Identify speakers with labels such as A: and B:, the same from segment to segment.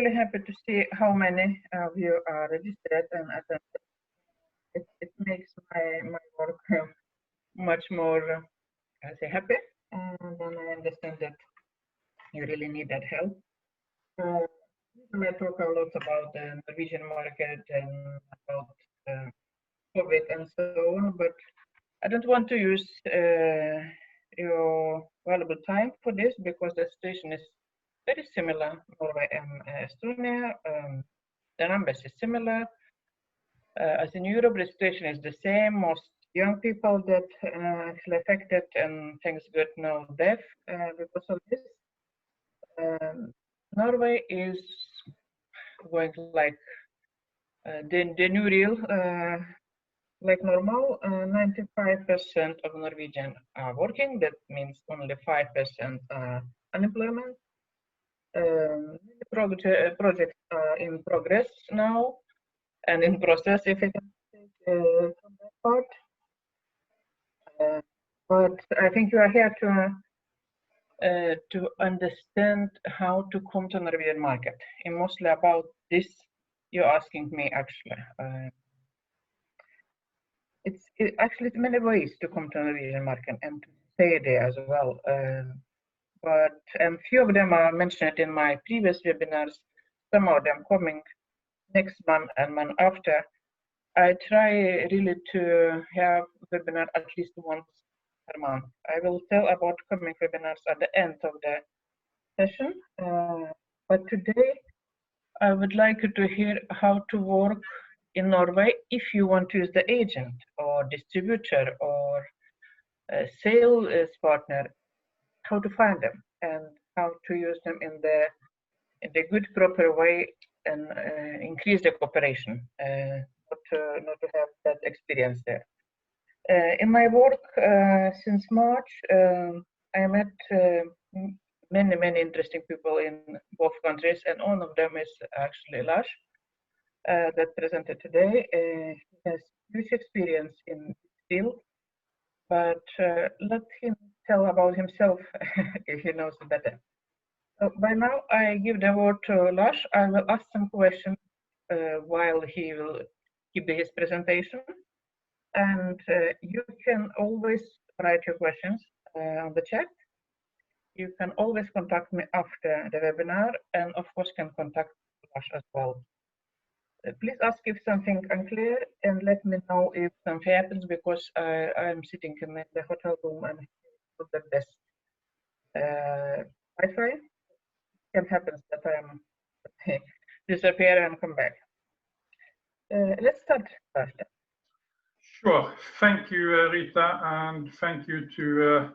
A: really happy to see how many of you are registered and attended. It makes my work much more, I say, happy. And then I understand that you really need that help. We may talk a lot about the Norwegian market and about COVID and so on, but I don't want to use your valuable time for this because the situation is very similar, Norway and Estonia. The numbers is similar. As in Europe, the situation is the same. Most young people that actually affected, and thanks God, no death because of this. Norway is going like the new real, like normal. 95% of Norwegians are working. That means only 5% unemployment. Projects are in progress now and in process, if I can take from that part. But I think you are here to understand how to come to Norwegian market. And mostly about this, you're asking me actually. It's actually many ways to come to Norwegian market and to stay there as well. But few of them are mentioned in my previous webinars. Some of them coming next month and month after. I try really to have webinar at least once per month. I will tell about coming webinars at the end of the session. But today, I would like you to hear how to work in Norway if you want to use the agent or distributor or sales partner, how to find them and how to use them in the good, proper way and increase the cooperation, not to have that experience there. In my work since March, I met many interesting people in both countries, and one of them is actually Lars that presented today. He has huge experience in this field, but let him tell about himself if he knows better. So by now, I give the word to Lars. I will ask some questions while he will give his presentation. And you can always write your questions on the chat. You can always contact me after the webinar, and of course can contact Lars as well. Please ask if something unclear and let me know if something happens, because I'm sitting in the hotel room and not the best Wi-Fi. It happens that I disappear and come back. Let's start, Lars.
B: Sure. Thank you, Rita, and thank you to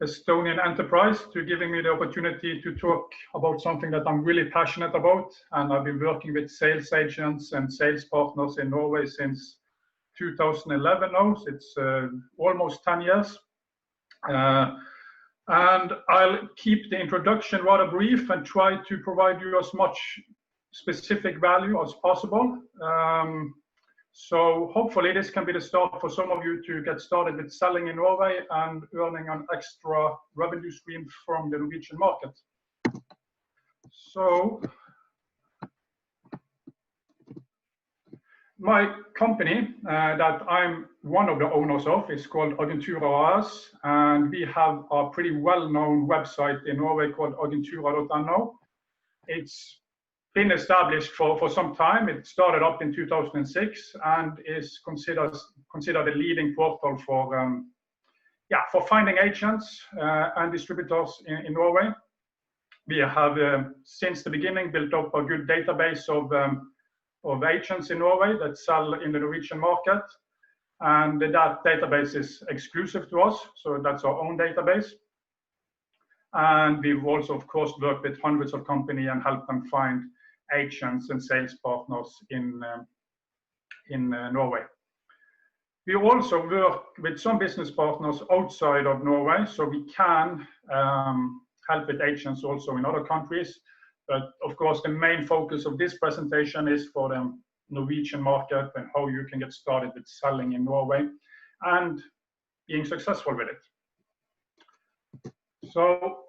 B: Estonian Enterprise to giving me the opportunity to talk about something that I'm really passionate about. And I've been working with sales agents and sales partners in Norway since 2011 now. So it's almost 10 years. And I'll keep the introduction rather brief and try to provide you as much specific value as possible. So hopefully this can be the start for some of you to get started with selling in Norway and earning an extra revenue stream from the Norwegian market. So my company that I'm one of the owners of is called Agentura AS, and we have a pretty well-known website in Norway called agentura.no. It's been established for some time. It started up in 2006 and is considered a leading portal for finding agents and distributors in Norway. We have since the beginning built up a good database of agents in Norway that sell in the Norwegian market, and that database is exclusive to us, so that's our own database. And we've also, of course, worked with hundreds of companies and helped them find agents and sales partners in Norway. We also work with some business partners outside of Norway, so we can help with agents also in other countries. But of course, the main focus of this presentation is for the Norwegian market and how you can get started with selling in Norway and being successful with it. So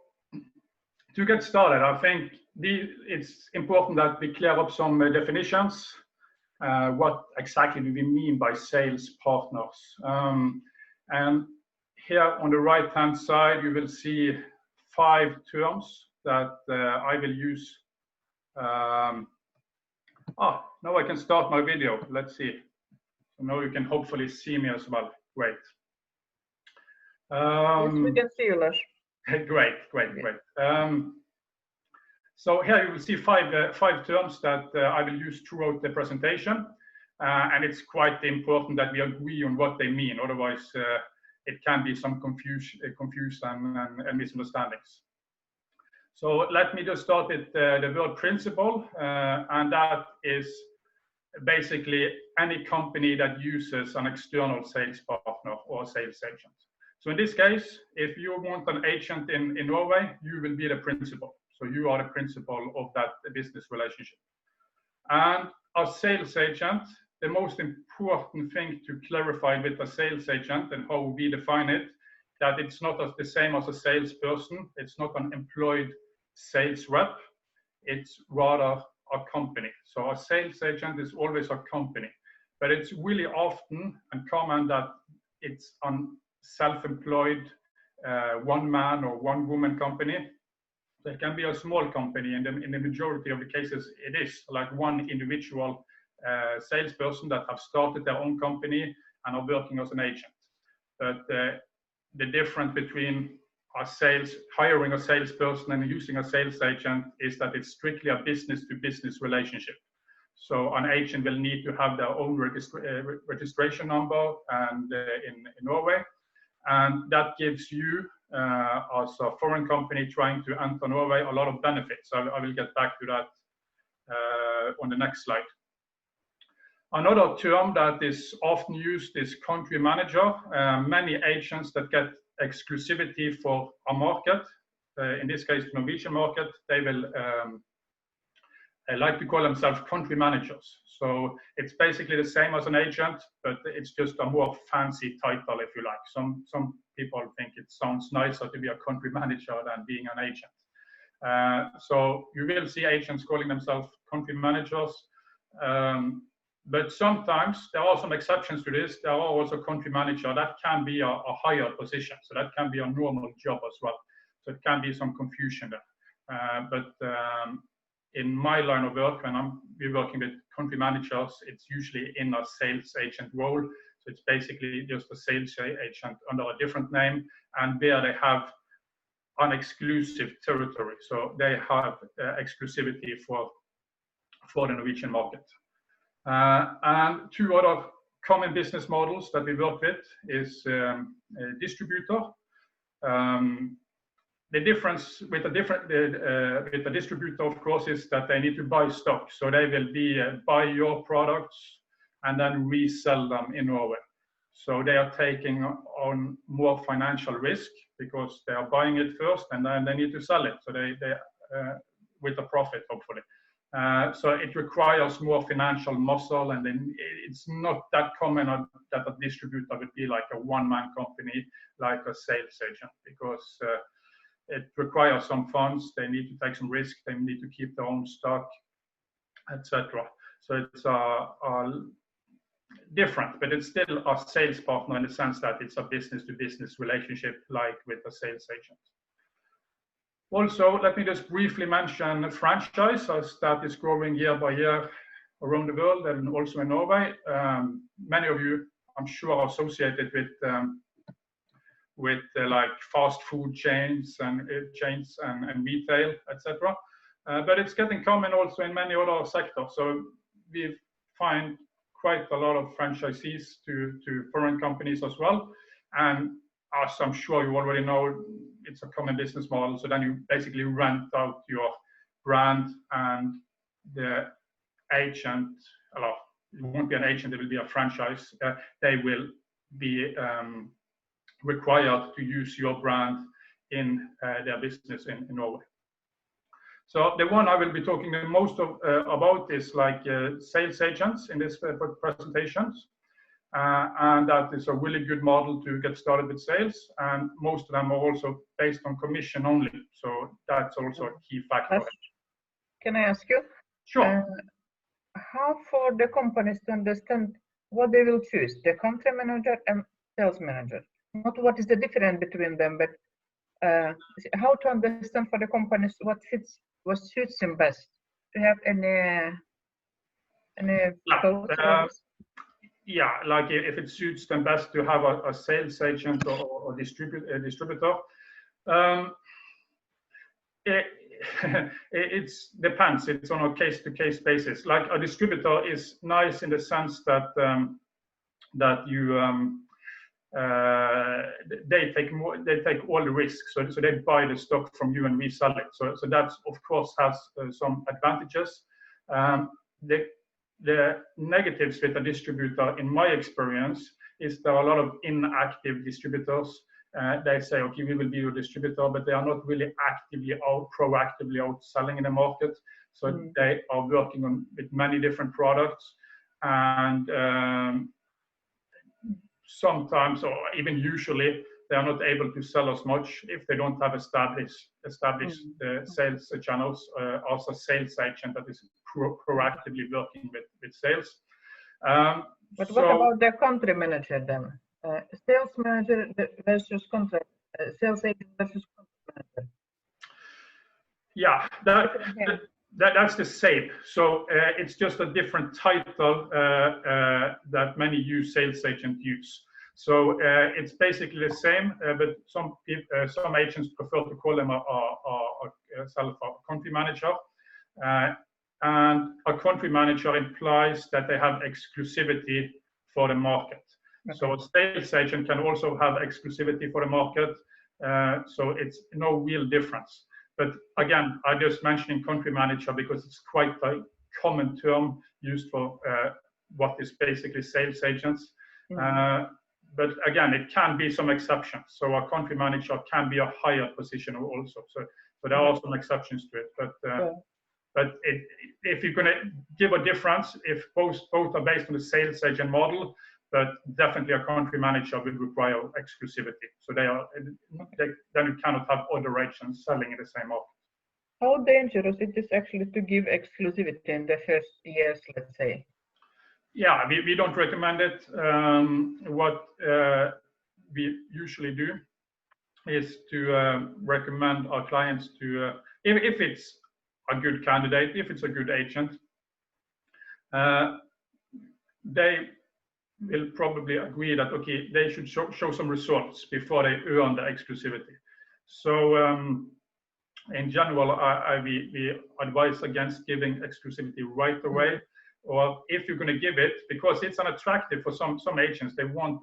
B: to get started, I think it's important that we clear up some definitions. What exactly do we mean by sales partners? And here on the right-hand side, you will see 5 terms that I will use. Now I can start my video. Let's see. So now you can hopefully see me as well. Great.
A: Yes, we can see you, Lars.
B: Great. So here you will see 5 terms that I will use throughout the presentation. And it's quite important that we agree on what they mean. Otherwise, it can be some confusion and misunderstandings. So let me just start with the word principal, and that is basically any company that uses an external sales partner or sales agent. So in this case, if you want an agent in Norway, you will be the principal. So you are the principal of that business relationship. And a sales agent, the most important thing to clarify with a sales agent and how we define it, that it's not the same as a salesperson. It's not an employed sales rep. It's rather a company. So a sales agent is always a company, but it's really often and common that it's a self-employed one-man or one-woman company. So it can be a small company, and in the majority of the cases, it is like one individual salesperson that have started their own company and are working as an agent. But the difference between hiring a salesperson and using a sales agent is that it's strictly a business-to-business relationship. So an agent will need to have their own registration number and in Norway, and that gives you, as a foreign company trying to enter Norway, a lot of benefits. I will get back to that on the next slide. Another term that is often used is country manager. Many agents that get exclusivity for a market, in this case the Norwegian market, they will like to call themselves country managers. So it's basically the same as an agent, but it's just a more fancy title, if you like. Some people think it sounds nicer to be a country manager than being an agent. So you will see agents calling themselves country managers. But sometimes there are some exceptions to this. There are also country manager that can be a higher position. So that can be a normal job as well. So it can be some confusion there. But in my line of work, when we're working with country managers, it's usually in a sales agent role. So it's basically just a sales agent under a different name, and where they have an exclusive territory. So they have exclusivity for the Norwegian market. And 2 other common business models that we work with is a distributor. The difference with a distributor, of course, is that they need to buy stock. So they will buy your products and then resell them in Norway. So they are taking on more financial risk because they are buying it first and then they need to sell it. So they with a profit, hopefully. So it requires more financial muscle, and then it's not that common that a distributor would be like a one-man company, like a sales agent, because it requires some funds. They need to take some risk. They need to keep their own stock, etc. So it's different, but it's still a sales partner in the sense that it's a business-to-business relationship, like with a sales agent. Also, let me just briefly mention franchise, as that is growing year by year around the world and also in Norway. Many of you, I'm sure, are associated with like fast food chains and retail, etc. But it's getting common also in many other sectors. So we find quite a lot of franchisees to foreign companies as well. And as I'm sure you already know, it's a common business model. So then you basically rent out your brand, and the agent, well, it won't be an agent, it will be a franchise. They will be required to use your brand in their business in Norway. So the one I will be talking the most about is like sales agents in this presentations. And that is a really good model to get started with sales. And most of them are also based on commission only. So that's also a key factor.
A: Can I ask you?
B: Sure.
A: How for the companies to understand what they will choose, the country manager and sales manager? Not what is the difference between them, but how to understand for the companies what suits them best. Do you have any thoughts about this?
B: Yeah, like if it suits them best to have a sales agent or distributor. It depends. It's on a case-to-case basis. Like a distributor is nice in the sense that you they take all the risks. So they buy the stock from you and resell it. So that of course has some advantages. The negatives with a distributor, in my experience, is there are a lot of inactive distributors. They say, okay, we will be your distributor, but they are not really proactively out selling in the market. So they are working with many different products, and sometimes, or even usually, they are not able to sell as much if they don't have established sales channels as a sales agent that is proactively working with sales.
A: But what about the country manager then? Sales manager versus sales agent versus country manager?
B: Yeah, that's the same. So it's just a different title that many sales agents use. So it's basically the same, but some agents prefer to call them a country manager. And a country manager implies that they have exclusivity for the market. Okay. So a sales agent can also have exclusivity for the market. So it's no real difference. But again, I just mentioning country manager because it's quite a common term used for what is basically sales agents. But again, it can be some exceptions. So a country manager can be a higher position also. So there are some exceptions to it. But if you're going to give a difference, if both are based on the sales agent model, but definitely a country manager will require exclusivity. So then you cannot have other agents selling in the same market.
A: How dangerous it is actually to give exclusivity in the first years, let's say?
B: Yeah, we don't recommend it. What we usually do is to recommend our clients to, if it's a good candidate, if it's a good agent, they will probably agree that, okay, they should show some results before they earn the exclusivity. So in general, we advise against giving exclusivity right away, or if you're going to give it, because it's unattractive for some agents, they want,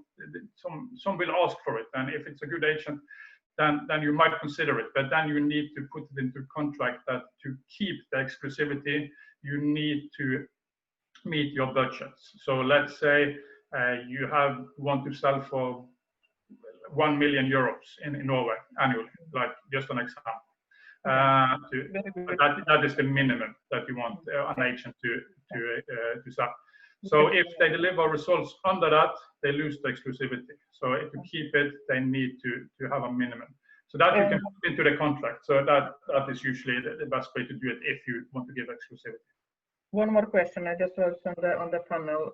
B: some will ask for it, and if it's a good agent, then you might consider it, but then you need to put it into contract that to keep the exclusivity, you need to meet your budgets. So let's say you want to sell for 1 million euros in Norway annually, like just an example. That is the minimum that you want an agent to sell. So if they deliver results under that, they lose the exclusivity. So if you keep it, they need to have a minimum. So that you can put into the contract. So that is usually the best way to do it if you want to give exclusivity.
A: One more question. I just was on the panel.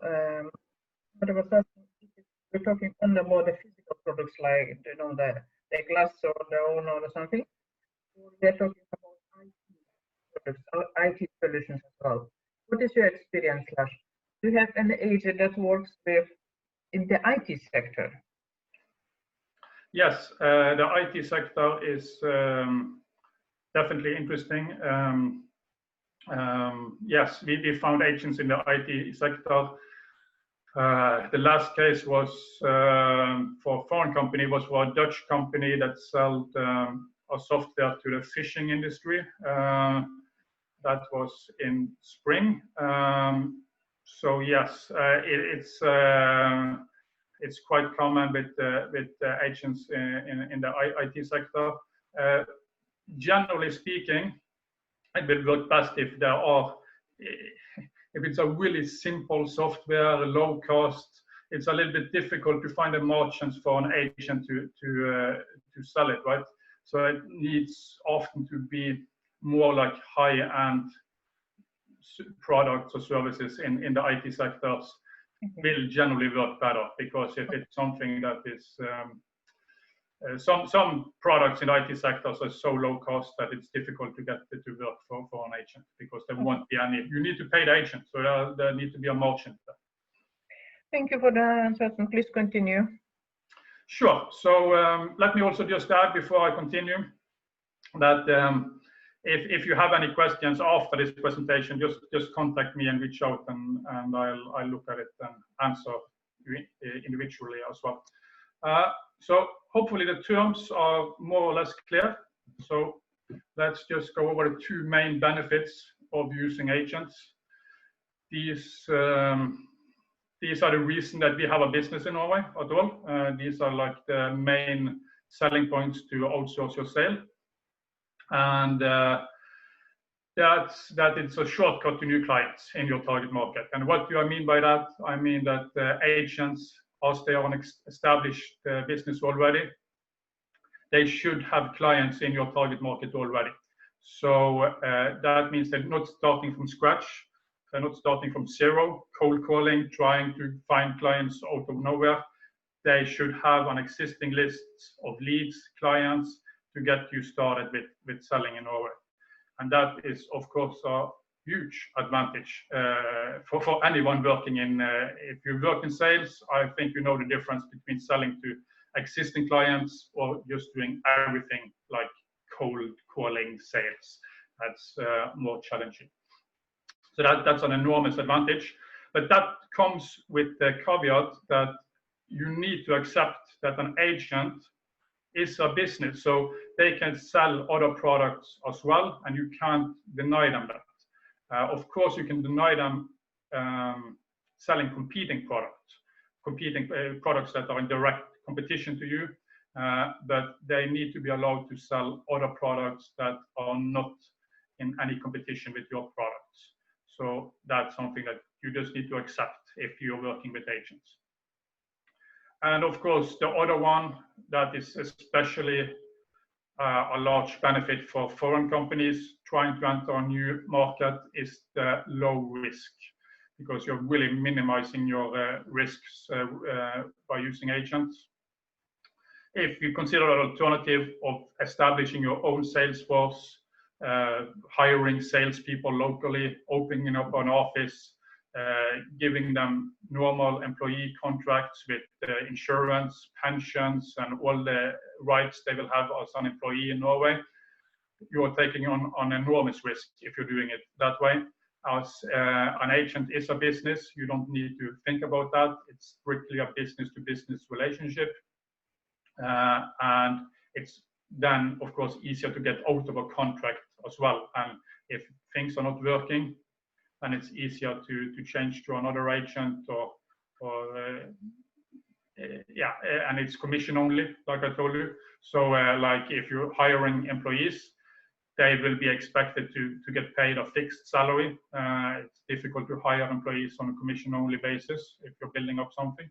A: We're talking only about the physical products, like the glass or the owner or something. We're talking about IT products, IT solutions as well. What is your experience, Lars? Do you have any agent that works in the IT sector?
B: Yes, the IT sector is definitely interesting. Yes, we found agents in the IT sector. The last case was for a foreign company, was for a Dutch company that sold a software to the fishing industry. That was in spring. So yes, it's quite common with agents in the IT sector. Generally speaking, it will work best if it's a really simple software, low cost. It's a little bit difficult to find the margins for an agent to sell it, right? So it needs often to be more like high-end products or services in the IT sectors will generally work better, because if it's something that is some products in IT sectors are so low cost that it's difficult to get it to work for an agent, because there won't be any. You need to pay the agent, so there needs to be a margin there.
A: Thank you for the answers, and please continue.
B: Sure. So let me also just add before I continue that if you have any questions after this presentation, just contact me and reach out, and I'll look at it and answer individually as well. So hopefully the terms are more or less clear. So let's just go over the two main benefits of using agents. These are the reason that we have a business in Norway at all. These are like the main selling points to outsource your sale. And that it's a shortcut to new clients in your target market. And what do I mean by that? I mean that agents, as they are an established business already, they should have clients in your target market already. So that means they're not starting from scratch. They're not starting from zero, cold calling, trying to find clients out of nowhere. They should have an existing list of leads, clients, to get you started with selling in Norway. And that is, of course, a huge advantage for anyone working in, if you work in sales, I think you know the difference between selling to existing clients or just doing everything like cold calling sales. That's more challenging. So that's an enormous advantage. But that comes with the caveat that you need to accept that an agent is a business, so they can sell other products as well, and you can't deny them that. Of course, you can deny them selling competing products that are in direct competition to you, but they need to be allowed to sell other products that are not in any competition with your products. So that's something that you just need to accept if you're working with agents. And of course, the other one that is especially a large benefit for foreign companies trying to enter a new market is the low risk, because you're really minimizing your risks by using agents. If you consider an alternative of establishing your own sales force, hiring salespeople locally, opening up an office, giving them normal employee contracts with insurance, pensions, and all the rights they will have as an employee in Norway, you are taking on enormous risk if you're doing it that way. As an agent is a business, you don't need to think about that. It's strictly a business-to-business relationship. And it's then, of course, easier to get out of a contract as well. And if things are not working, and it's easier to change to another agent and it's commission only, like I told you. So like if you're hiring employees, they will be expected to get paid a fixed salary. It's difficult to hire employees on a commission only basis if you're building up something.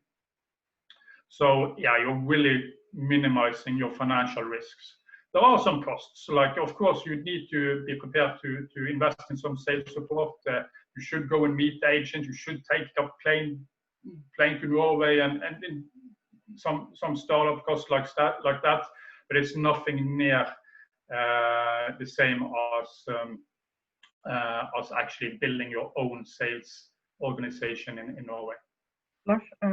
B: So yeah, you're really minimizing your financial risks. There are some costs, like of course you need to be prepared to invest in some sales support. You should go and meet the agent. You should take a plane to Norway and some startup costs like that. But it's nothing near the same as actually building your own sales organization in Norway.
A: Lars, I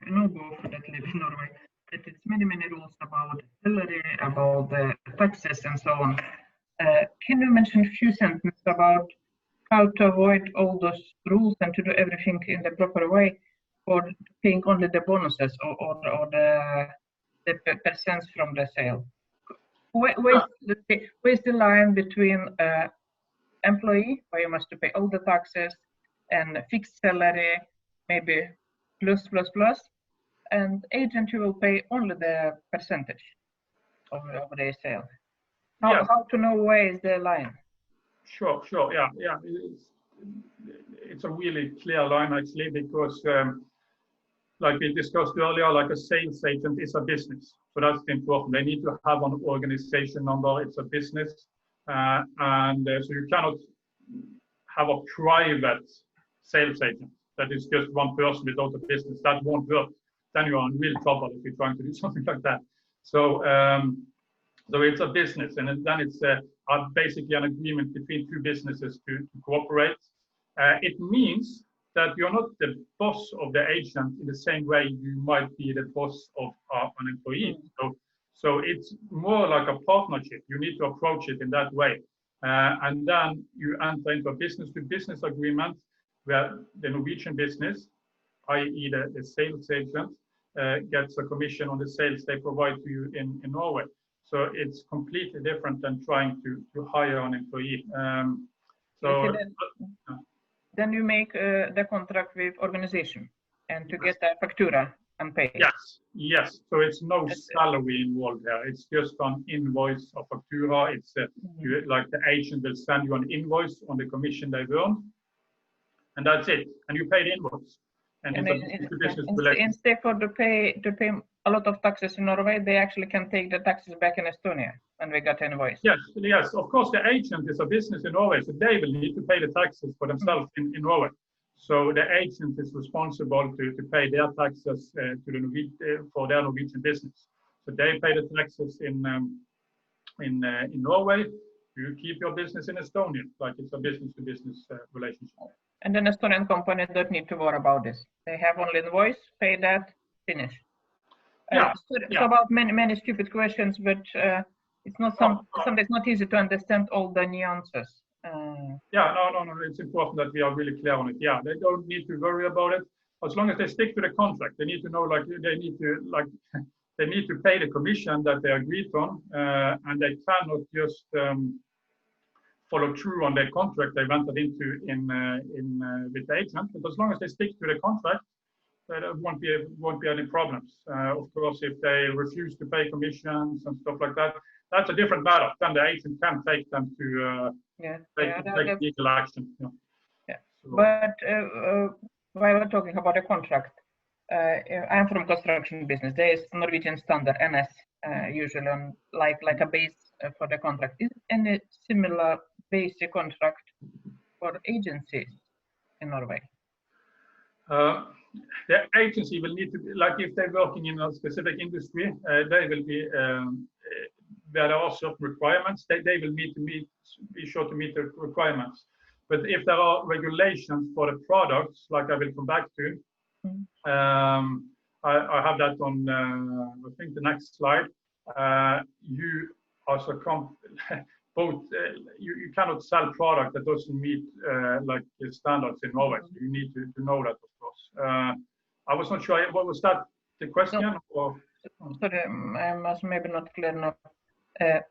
A: know both that live in Norway that it's many rules about salary, about the taxes and so on. Can you mention a few sentences about how to avoid all those rules and to do everything in the proper way, or paying only the bonuses or the percents from the sale? Where's the line between employee, where you must pay all the taxes, and fixed salary, maybe plus, and agent you will pay only the percentage of the sale? How to know where is the line? Sure,
B: yeah. It's a really clear line actually, because like we discussed earlier, like a sales agent is a business. So that's important. They need to have an organization number. It's a business. So you cannot have a private sales agent that is just one person without a business. That won't work. Then you are in real trouble if you're trying to do something like that. So, so it's a business, and then it's basically an agreement between two businesses to cooperate. It means that you're not the boss of the agent in the same way you might be the boss of an employee. So it's more like a partnership. You need to approach it in that way. And then you enter into a business-to-business agreement where the Norwegian business, i.e. the sales agent, gets a commission on the sales they provide to you in Norway. So it's completely different than trying to hire an employee.
A: Then you make the contract with organization and to get a factura and pay.
B: Yes. So it's no salary involved there. It's just an invoice or factura. It's like the agent will send you an invoice on the commission they've earned, and that's it. And you pay the invoice. And
A: instead for to pay a lot of taxes in Norway, they actually can take the taxes back in Estonia when we got an invoice.
B: Yes. Of course, the agent is a business in Norway, so they will need to pay the taxes for themselves in Norway. So the agent is responsible to pay their taxes to the for their Norwegian business. So they pay the taxes in Norway. You keep your business in Estonia, like it's a business-to-business relationship.
A: And then Estonian company don't need to worry about this. They have only invoice, pay that, finish. It's about many stupid questions, but it's not sometimes not easy to understand all the nuances.
B: No. It's important that we are really clear on it. Yeah, they don't need to worry about it as long as they stick to the contract. They need to know, they need to pay the commission that they agreed on, and they cannot just follow through on their contract they entered into with the agent. But as long as they stick to the contract, there won't be any problems. Of course, if they refuse to pay commissions and stuff like that, that's a different matter. Then the agent can take them to take legal action.
A: But while we're talking about a contract, I'm from construction business. There is Norwegian standard NS usually on like a base for the contract. Is any similar basic contract for agencies in Norway?
B: The agency will need to be, like if they're working in a specific industry, they will be where there are certain requirements. They will need to be sure to meet the requirements. But if there are regulations for the products, like I will come back to, I have that on I think the next slide. You also both you cannot sell product that doesn't meet like the standards in Norway. So you need to know that, of course. I was not sure. What was that? The question?
A: No. Sorry, I was maybe not clear enough.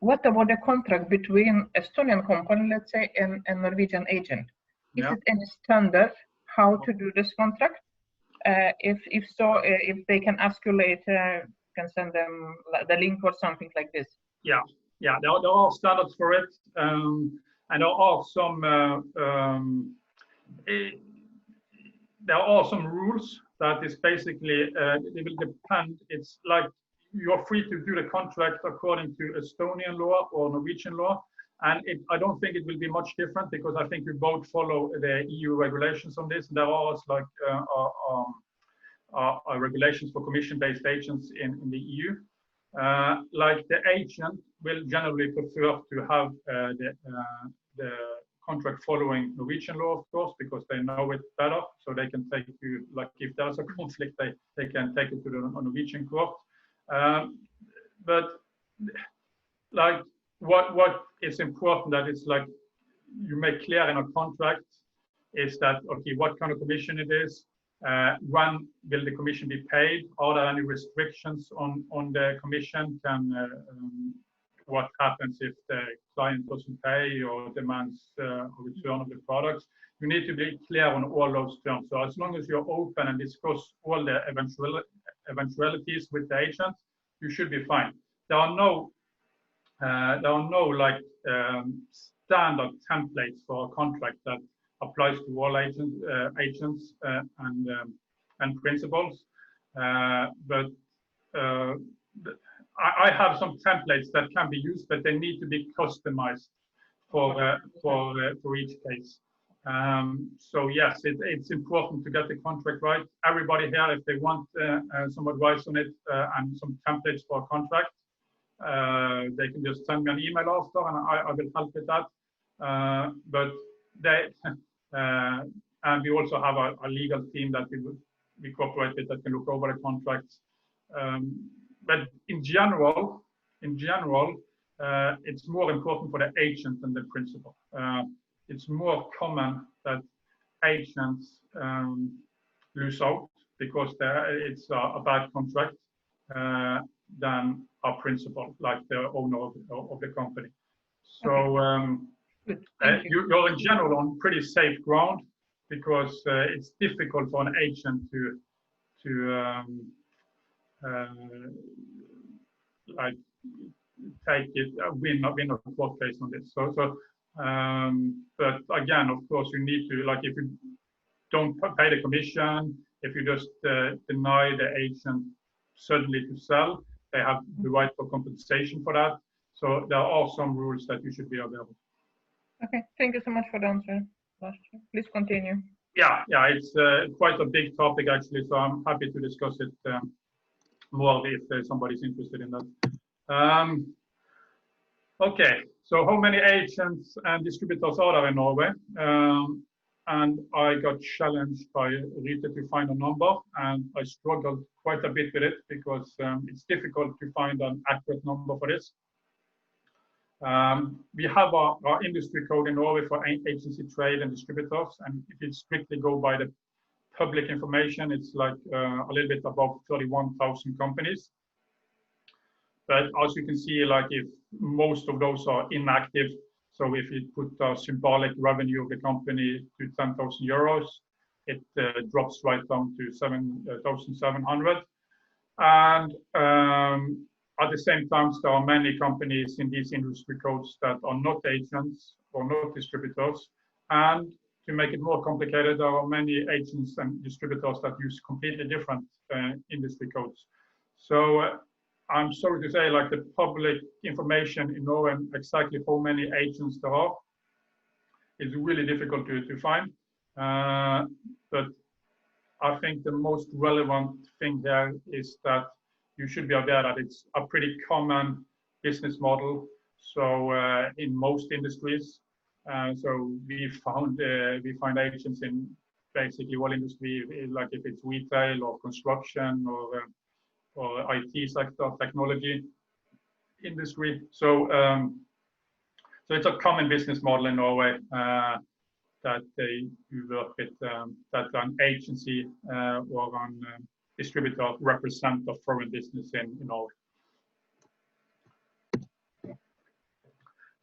A: What about the contract between Estonian company, let's say, and a Norwegian agent? Is it any standard how to do this contract? If so, if they can ask you later, can send them the link or something like this.
B: Yeah. There are standards for it, and there are some rules that is basically it will depend. It's like you're free to do the contract according to Estonian law or Norwegian law, and I don't think it will be much different because I think we both follow the EU regulations on this. There are like regulations for commission-based agents in the EU. Like the agent will generally prefer to have the contract following Norwegian law, of course, because they know it better. So they can take you, like if there's a conflict, they can take it to the Norwegian court. But like what is important that it's like you make clear in a contract is that, okay, what kind of commission it is, when will the commission be paid, are there any restrictions on the commission, what happens if the client doesn't pay or demands a return of the products. You need to be clear on all those terms. So as long as you're open and discuss all the eventualities with the agent, you should be fine. There are no like standard templates for a contract that applies to all agents and principals. But I have some templates that can be used, but they need to be customized for each case. So yes, it's important to get the contract right. Everybody here, if they want some advice on it and some templates for a contract, they can just send me an email after, and I will help with that. But they and we also have a legal team that we cooperate with that can look over the contracts. But in general, it's more important for the agent than the principal. It's more common that agents lose out because it's a bad contract than a principal, like the owner of the company. So you're in general on pretty safe ground because it's difficult for an agent to like take it, win a court case on this. But again, of course, you need to, like, if you don't pay the commission, if you just deny the agent suddenly to sell, they have the right for compensation for that. So there are some rules that you should be aware of.
A: Okay, thank you so much for the answer. Please continue.
B: Yeah, it's quite a big topic actually, so I'm happy to discuss it more if somebody's interested in that. Okay, so how many agents and distributors are there in Norway? And I got challenged by Rita to find a number, and I struggled quite a bit with it because it's difficult to find an accurate number for this. We have our industry code in Norway for agency trade and distributors, and if you strictly go by the public information, it's like a little bit above 31,000 companies. But as you can see, like, if most of those are inactive, so if you put a symbolic revenue of the company to 10,000 euros, it drops right down to 7,700. And at the same time, there are many companies in these industry codes that are not agents or not distributors. And to make it more complicated, there are many agents and distributors that use completely different industry codes. So I'm sorry to say, like, the public information in Norway, exactly how many agents there are, is really difficult to find. But I think the most relevant thing there is that you should be aware that it's a pretty common business model. So in most industries, so we find agents in basically all industry, like if it's retail or construction or IT sector, technology industry. So so it's a common business model in Norway that you work with, that an agency or an distributor represent a foreign business in Norway.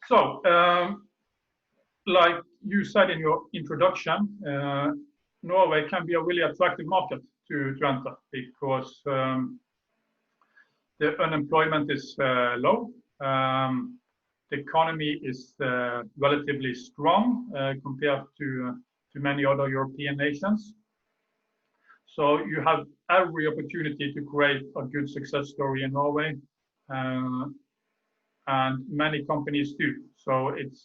B: So, like you said in your introduction, Norway can be a really attractive market to enter because the unemployment is low. The economy is relatively strong compared to many other European nations. So you have every opportunity to create a good success story in Norway, and many companies do. So it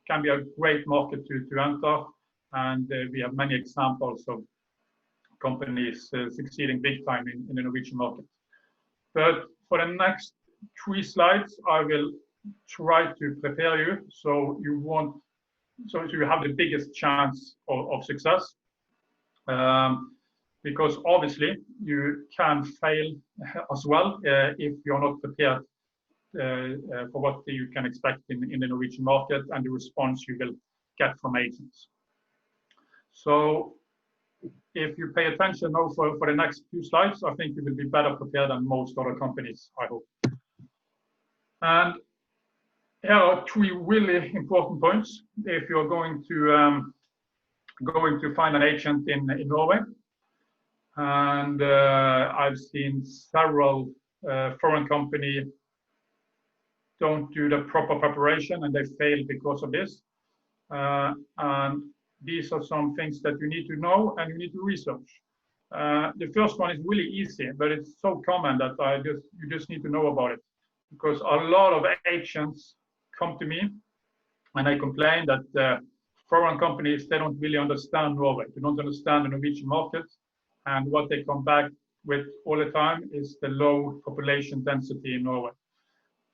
B: can be a great market to enter, and we have many examples of companies succeeding big time in the Norwegian market. But for the next 3 slides, I will try to prepare you so you have the biggest chance of success. Because obviously you can fail as well if you're not prepared for what you can expect in the Norwegian market and the response you will get from agents. So if you pay attention now for the next 2 slides, I think you will be better prepared than most other companies, I hope. And here are 3 really important points if you're going to find an agent in Norway. And I've seen several foreign companies don't do the proper preparation and they fail because of this. And these are some things that you need to know and you need to research. The first one is really easy, but it's so common that you just need to know about it. Because a lot of agents come to me and they complain that foreign companies, they don't really understand Norway. They don't understand the Norwegian market. And what they come back with all the time is the low population density in Norway.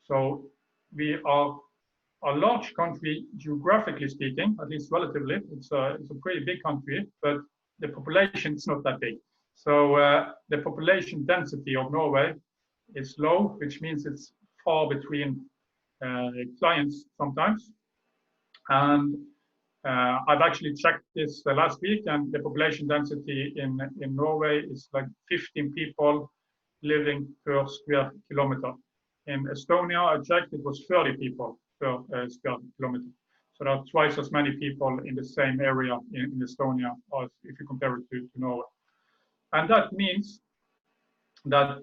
B: So we are a large country, geographically speaking, at least relatively. It's a pretty big country, but the population is not that big. So the population density of Norway is low, which means it's far between clients sometimes. And I've actually checked this last week, and the population density in Norway is like 15 people living per square kilometer. In Estonia, I checked, it was 30 people per square kilometer. So there are twice as many people in the same area in Estonia as if you compare it to Norway. And that means that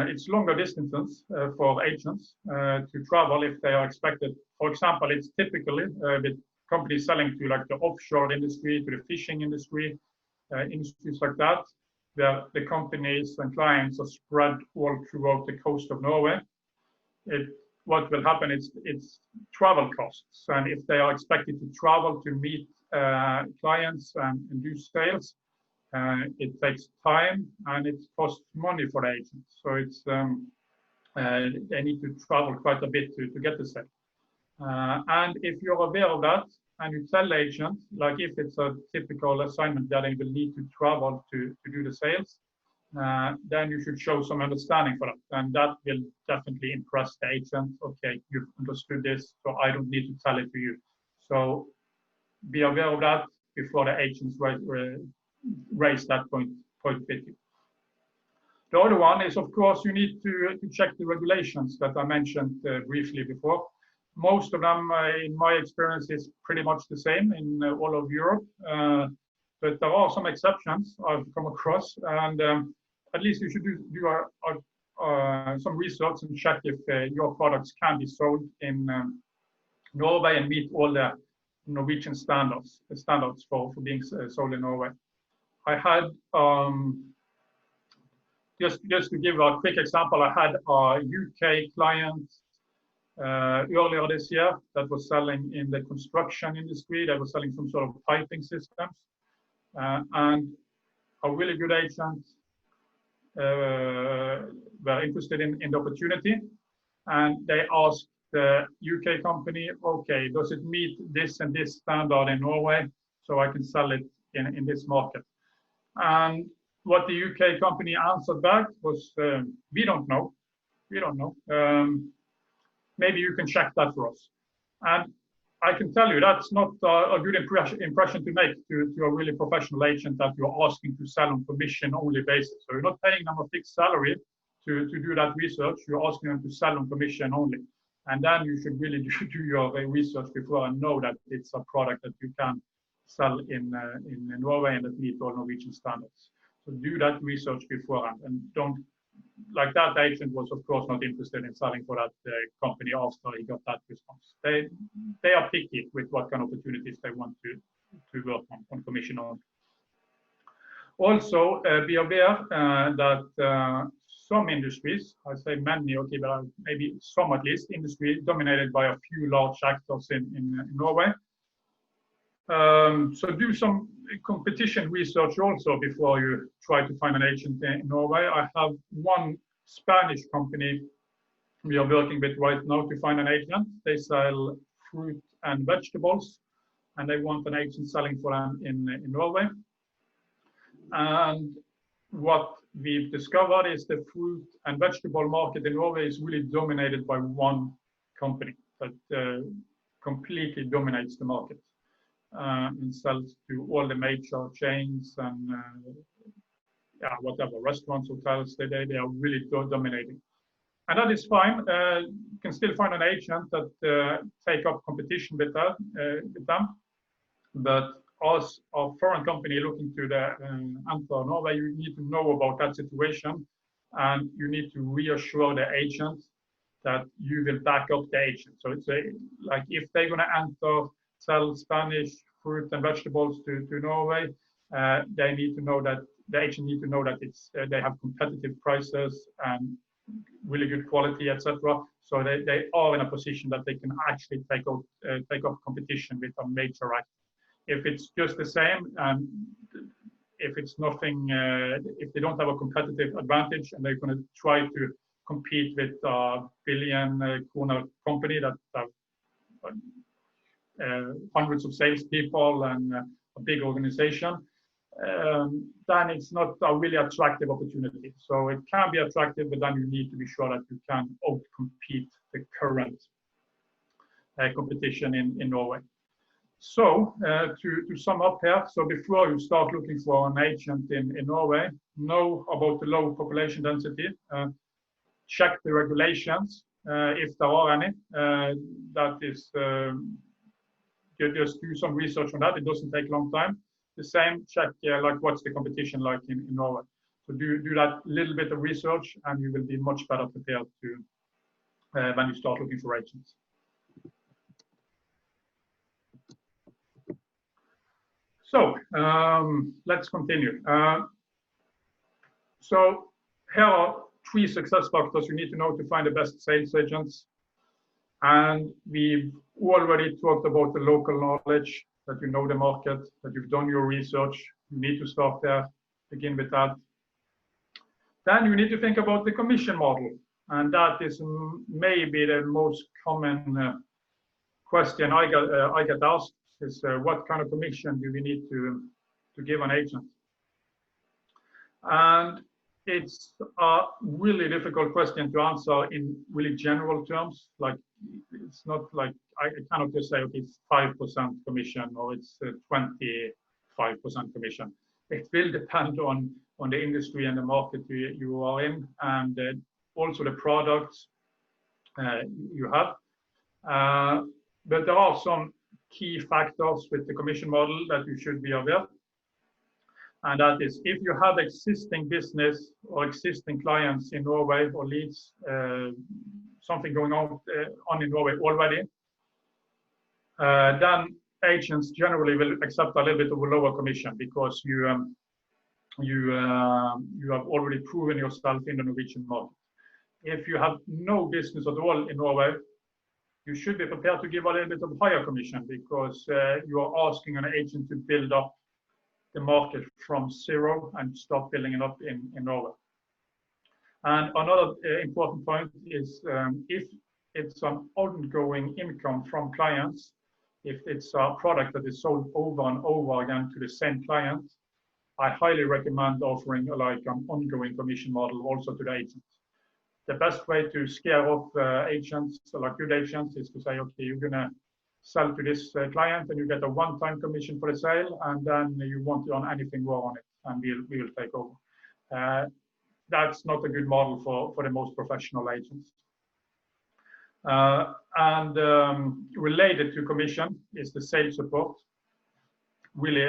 B: it's longer distances for agents to travel if they are expected. For example, it's typically with companies selling to like the offshore industry, to the fishing industry, industries like that, where the companies and clients are spread all throughout the coast of Norway. What will happen is it's travel costs. And if they are expected to travel to meet clients and do sales, it takes time and it costs money for the agents. So it's they need to travel quite a bit to get the sale. And if you're aware of that and you tell agents, like if it's a typical assignment that they will need to travel to do the sales, then you should show some understanding for that. And that will definitely impress the agent. Okay, you've understood this, so I don't need to tell it to you. So be aware of that before the agents raise that point with you. The other one is, of course, you need to check the regulations that I mentioned briefly before. Most of them, in my experience, is pretty much the same in all of Europe. But there are some exceptions I've come across, and at least you should do some research and check if your products can be sold in Norway and meet all the Norwegian standards, the standards for being sold in Norway. I had, just to give a quick example, I had a UK client earlier this year that was selling in the construction industry. They were selling some sort of piping systems. And a really good agent were interested in the opportunity. And they asked the UK company, okay, does it meet this and this standard in Norway so I can sell it in this market? And what the UK company answered back was, we don't know. We don't know. Maybe you can check that for us. And I can tell you that's not a good impression to make to a really professional agent that you're asking to sell on commission-only basis. So you're not paying them a fixed salary to do that research. You're asking them to sell on commission only. And then you should really do your research before and know that it's a product that you can sell in Norway and that meet all Norwegian standards. So do that research beforehand and don't. Like that agent was, of course, not interested in selling for that company after he got that response. They are picky with what kind of opportunities they want to work on commission on. Also, be aware that some industries, I say many, okay, but maybe some at least, industry dominated by a few large actors in Norway. So do some competition research also before you try to find an agent in Norway. I have one Spanish company we are working with right now to find an agent. They sell fruit and vegetables, and they want an agent selling for them in Norway. And what we've discovered is the fruit and vegetable market in Norway is really dominated by one company that completely dominates the market. And sells to all the major chains and whatever, restaurants, hotels, they are really dominating. And that is fine. You can still find an agent that take up competition with them. But as a foreign company looking to enter Norway, you need to know about that situation, and you need to reassure the agent that you will back up the agent. So it's like if they're going to enter, sell Spanish fruit and vegetables to Norway, they need to know that the agent need to know that it's they have competitive prices and really good quality, etc. So they are in a position that they can actually take up competition with a major actor. If it's just the same, if it's nothing, if they don't have a competitive advantage and they're going to try to compete with a billion-kroner company that have hundreds of salespeople and a big organization, then it's not a really attractive opportunity. So it can be attractive, but then you need to be sure that you can outcompete the current competition in Norway. So to sum up here, so before you start looking for an agent in Norway, know about the low population density, check the regulations, if there are any. That is, just do some research on that. It doesn't take a long time. The same, check like what's the competition like in Norway. So do that little bit of research, and you will be much better prepared to when you start looking for agents. So let's continue. So here are 3 success factors you need to know to find the best sales agents. And we've already talked about the local knowledge, that you know the market, that you've done your research. You need to start there, begin with that. Then you need to think about the commission model. And that is maybe the most common question I get asked is what kind of commission do we need to give an agent? And it's a really difficult question to answer in really general terms. Like, it's not like I cannot just say, okay, it's 5% commission or it's 25% commission. It will depend on the industry and the market you are in, and also the products you have. But there are some key factors with the commission model that you should be aware. And that is, if you have existing business or existing clients in Norway or leads, something going on in Norway already, then agents generally will accept a little bit of a lower commission because you have already proven yourself in the Norwegian market. If you have no business at all in Norway, you should be prepared to give a little bit of higher commission because you are asking an agent to build up the market from zero and start building it up in Norway. And another important point is if it's an ongoing income from clients, if it's a product that is sold over and over again to the same client, I highly recommend offering like an ongoing commission model also to the agents. The best way to scare off agents, like good agents, is to say, okay, you're gonna sell to this client and you get a one-time commission for the sale, and then you won't earn anything more on it, and we will take over. That's not a good model for the most professional agents. Related to commission is the sales support. Really,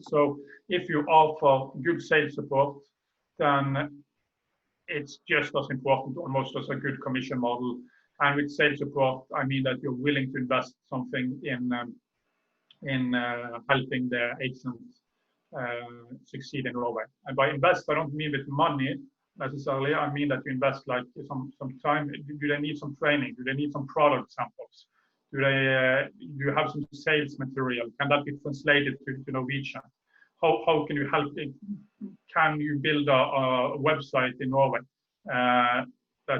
B: so if you offer good sales support, then it's just as important almost as a good commission model. And with sales support, I mean that you're willing to invest something in helping the agent succeed in Norway. And by invest, I don't mean with money necessarily. I mean that you invest like some time. Do they need some training? Do they need some product samples? Do you have some sales material? Can that be translated to Norwegian? How can you help? Can you build a website in Norway that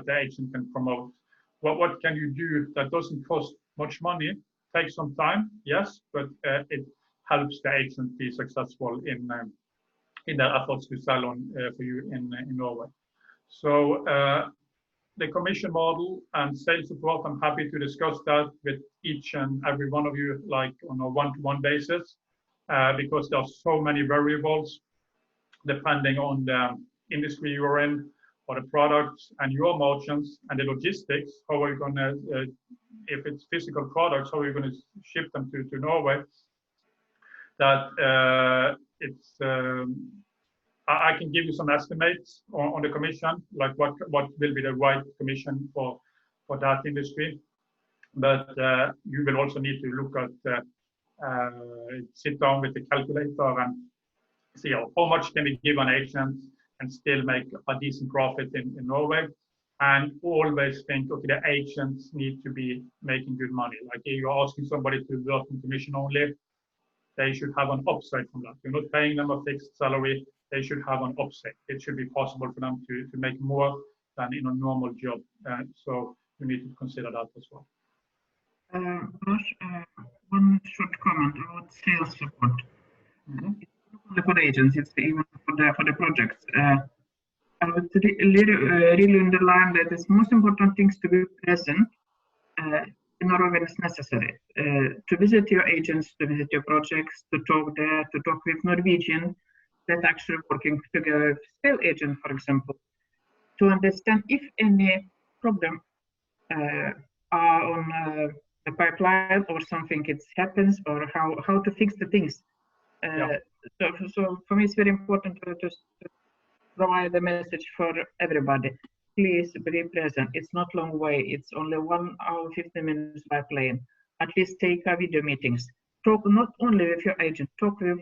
B: the agent can promote? What can you do that doesn't cost much money? Takes some time, yes, but it helps the agent be successful in their efforts to sell on for you in Norway. So the commission model and sales support, I'm happy to discuss that with each and every one of you, like on a one-to-one basis, because there are so many variables depending on the industry you're in, or the products and your margins and the logistics. How are you going to, if it's physical products, how are you going to ship them to Norway? That I can give you some estimates on the commission, like what will be the right commission for that industry. But you will also need to look at, sit down with the calculator and see how much can we give an agent and still make a decent profit in Norway. And always think, okay, the agents need to be making good money. Like if you're asking somebody to work on commission only, they should have an upside from that. You're not paying them a fixed salary. They should have an upside. It should be possible for them to make more than in a normal job. So you need to consider that as well.
A: One short comment about sales support. It's not only for the agents, it's even for the projects. I would really underline that it's most important things to be present in Norway when it's necessary. To visit your agents, to visit your projects, to talk there, to talk with Norwegian that actually working together with sales agent, for example, to understand if any problem are on the pipeline or something it happens, or how to fix the things. So for me, it's very important to just provide the message for everybody. Please be present. It's not long way. It's only 1 hour, 15 minutes by plane. At least take a video meetings. Talk not only with your agent, talk with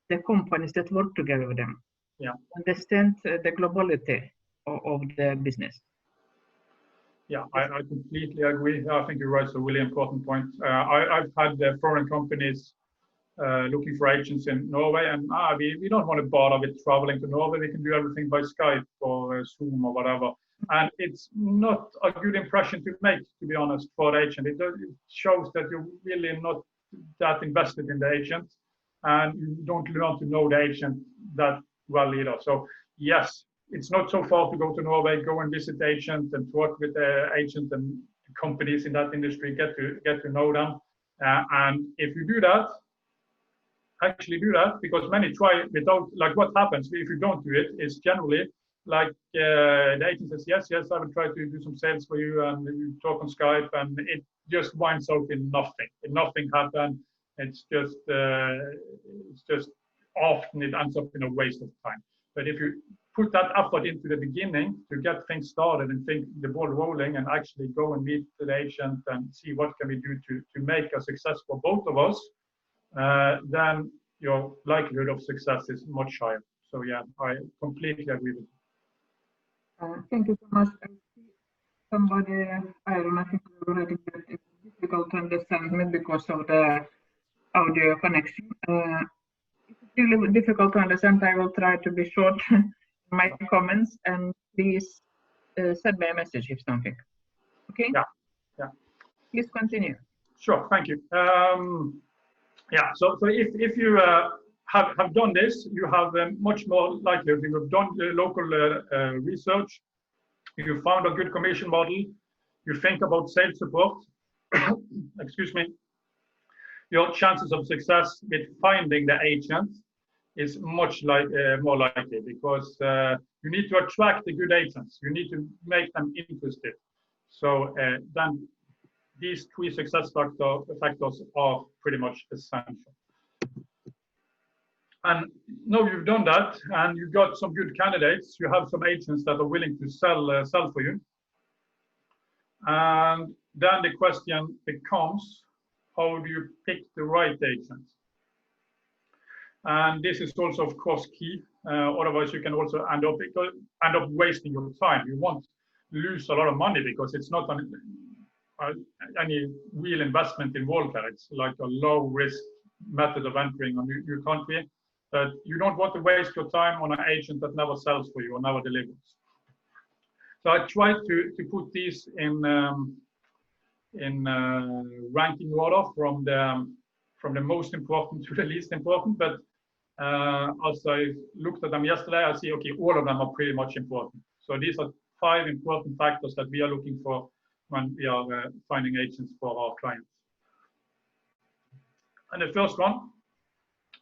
A: the companies that work together with them.
B: Yeah.
A: Understand the globality of the business.
B: Yeah, I completely agree. I think you raised a really important point. I've had foreign companies looking for agents in Norway, and we don't want to bother with traveling to Norway. We can do everything by Skype or Zoom or whatever. And it's not a good impression to make, to be honest, for the agent. It shows that you're really not that invested in the agent, and you don't learn to know the agent that well either. So yes, it's not so far to go to Norway, go and visit the agent and talk with the agent and companies in that industry, get to know them. And if you do that, actually do that, because many try without, like what happens if you don't do it is generally like the agent says, yes, I will try to do some sales for you, and you talk on Skype, and it just winds out in nothing. Nothing happened. It's just often it ends up in a waste of time. But if you put that effort into the beginning to get things started and think the ball rolling, and actually go and meet the agent and see what can we do to make a success for both of us, then your likelihood of success is much higher. So yeah, I completely agree with you.
A: Thank you so much. I see somebody, I don't know, I think already that it's difficult to understand me because of the audio connection. If it's really difficult to understand, I will try to be short in my comments, and please send me a message if something. Okay?
B: Yeah.
A: Please continue.
B: Sure, thank you. Yeah, so if you have done this, you have much more likelihood. You have done the local research, you found a good commission model, you think about sales support, excuse me, your chances of success with finding the agent is much more likely, because you need to attract the good agents. You need to make them interested. So then these three success factors are pretty much essential. And now you've done that, and you've got some good candidates. You have some agents that are willing to sell for you. And then the question becomes, how do you pick the right agent? And this is also, of course, key. Otherwise, you can also end up wasting your time. You won't lose a lot of money because it's not any real investment involved there. It's like a low-risk method of entering a new country. But you don't want to waste your time on an agent that never sells for you or never delivers. So I tried to put these in ranking order from the most important to the least important. But as I looked at them yesterday, I see, okay, all of them are pretty much important. So these are 5 important factors that we are looking for when we are finding agents for our clients. And the first one,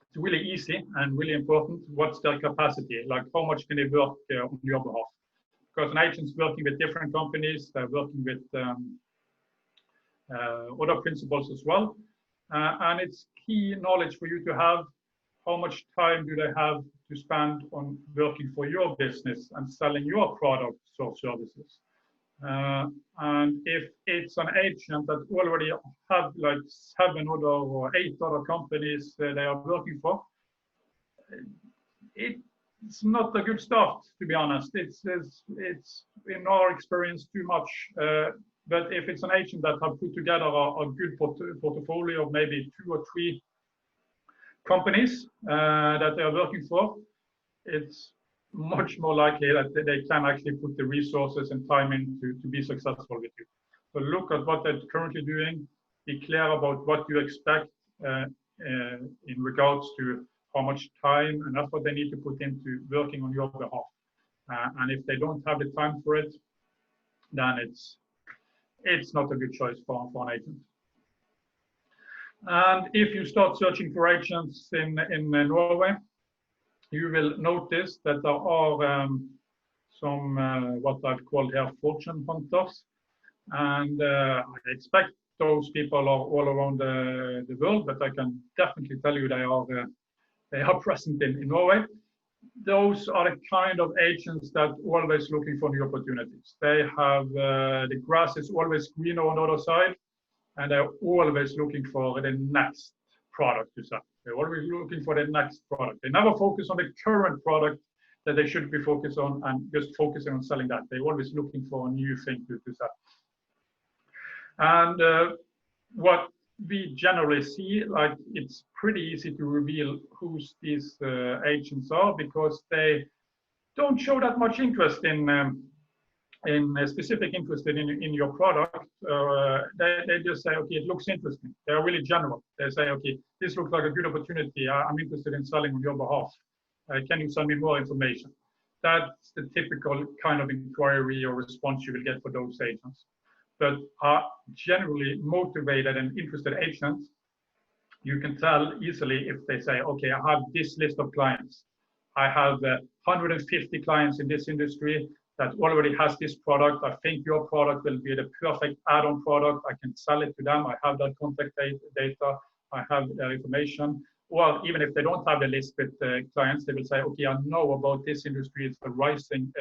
B: it's really easy and really important. What's their capacity? Like, how much can they work on your behalf? Because an agent's working with different companies, they're working with other principals as well. And it's key knowledge for you to have. How much time do they have to spend on working for your business and selling your products or services? And if it's an agent that already have like 7 other or 8 other companies they are working for, it's not a good start, to be honest. It's in our experience too much. But if it's an agent that have put together a good portfolio of maybe 2 or 3 companies that they are working for, it's much more likely that they can actually put the resources and time in to be successful with you. So look at what they're currently doing, be clear about what you expect in regards to how much time and effort they need to put into working on your behalf. And if they don't have the time for it, then it's not a good choice for an agent. And if you start searching for agents in Norway, you will notice that there are some what I've called here fortune hunters. And I expect those people are all around the world, but I can definitely tell you they are present in Norway. Those are the kind of agents that are always looking for new opportunities. They have the grass is always greener on the other side, and they're always looking for the next product to sell. They're always looking for the next product. They never focus on the current product that they should be focused on and just focusing on selling that. They're always looking for a new thing to sell. And what we generally see, like it's pretty easy to reveal who these agents are because they don't show that much interest in a specific interest in your product. They just say, okay, it looks interesting. They're really general. They say, okay, this looks like a good opportunity. I'm interested in selling on your behalf. Can you send me more information? That's the typical kind of inquiry or response you will get for those agents. But are generally motivated and interested agents, you can tell easily if they say, okay, I have this list of clients. I have 150 clients in this industry that already has this product. I think your product will be the perfect add-on product. I can sell it to them. I have that contact data. I have their information. Or even if they don't have the list with clients, they will say, okay, I know about this industry. It's a rising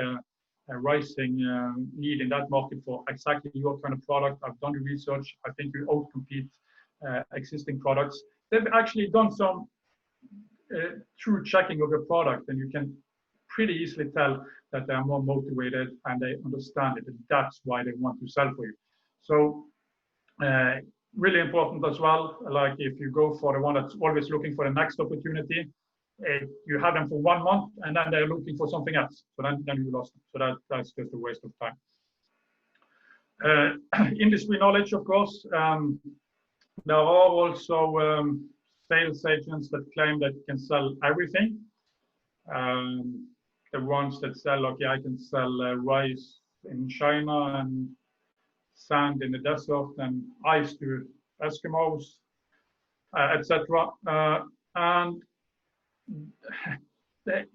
B: need in that market for exactly your kind of product. I've done the research. I think you outcompete existing products. They've actually done some true checking of your product, and you can pretty easily tell that they are more motivated and they understand it, and that's why they want to sell for you. So really important as well, like if you go for the one that's always looking for the next opportunity, you have them for 1 month and then they're looking for something else. So then you lost them. So that's just a waste of time. Industry knowledge, of course. There are also sales agents that claim that can sell everything. The ones that sell, okay, I can sell rice in China and sand in the desert and ice to Eskimos, etc. And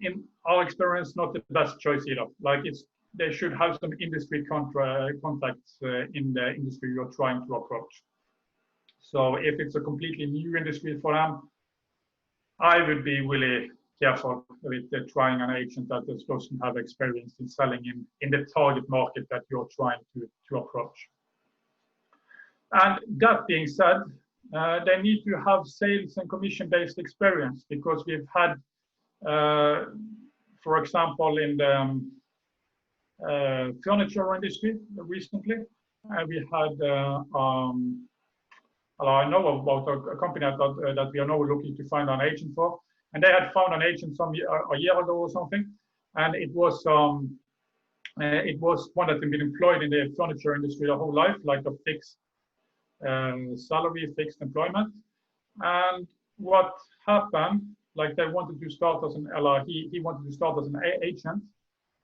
B: in our experience, not the best choice either. Like they should have some industry contacts in the industry you're trying to approach. So if it's a completely new industry for them, I would be really careful with trying an agent that doesn't have experience in selling in the target market that you're trying to approach. And that being said, they need to have sales and commission-based experience because we've had, for example, in the furniture industry recently, we had, I know about a company that we are now looking to find an agent for, and they had found an agent a year ago or something, and it was one that had been employed in the furniture industry their whole life, like a fixed salary, fixed employment. And what happened, like they wanted to start as he wanted to start as an agent,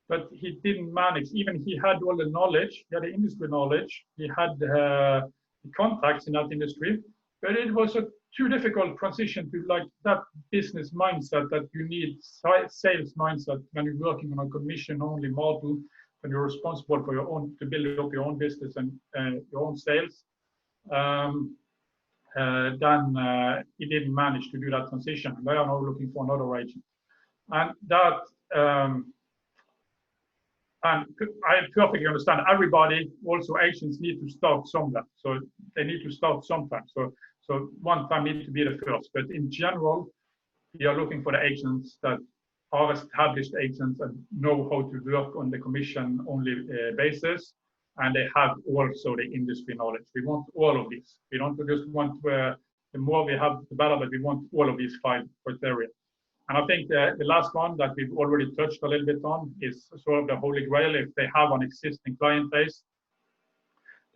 B: but he didn't manage. Even he had all the knowledge, he had the industry knowledge, he had the contacts in that industry, but it was a too difficult transition to like that business mindset that you need, sales mindset when you're working on a commission-only model, when you're responsible for your own, to build up your own business and your own sales. Then he didn't manage to do that transition. They are now looking for another agent, and that. And I perfectly understand. Everybody, also agents, need to start somewhere. So they need to start sometime. So one time need to be the first. But in general, we are looking for the agents that are established agents and know how to work on the commission-only basis, and they have also the industry knowledge. We want all of these. We don't just want the the more we have, the better, but we want all of these 5 criteria. And I think the last one that we've already touched a little bit on is sort of the holy grail. If they have an existing client base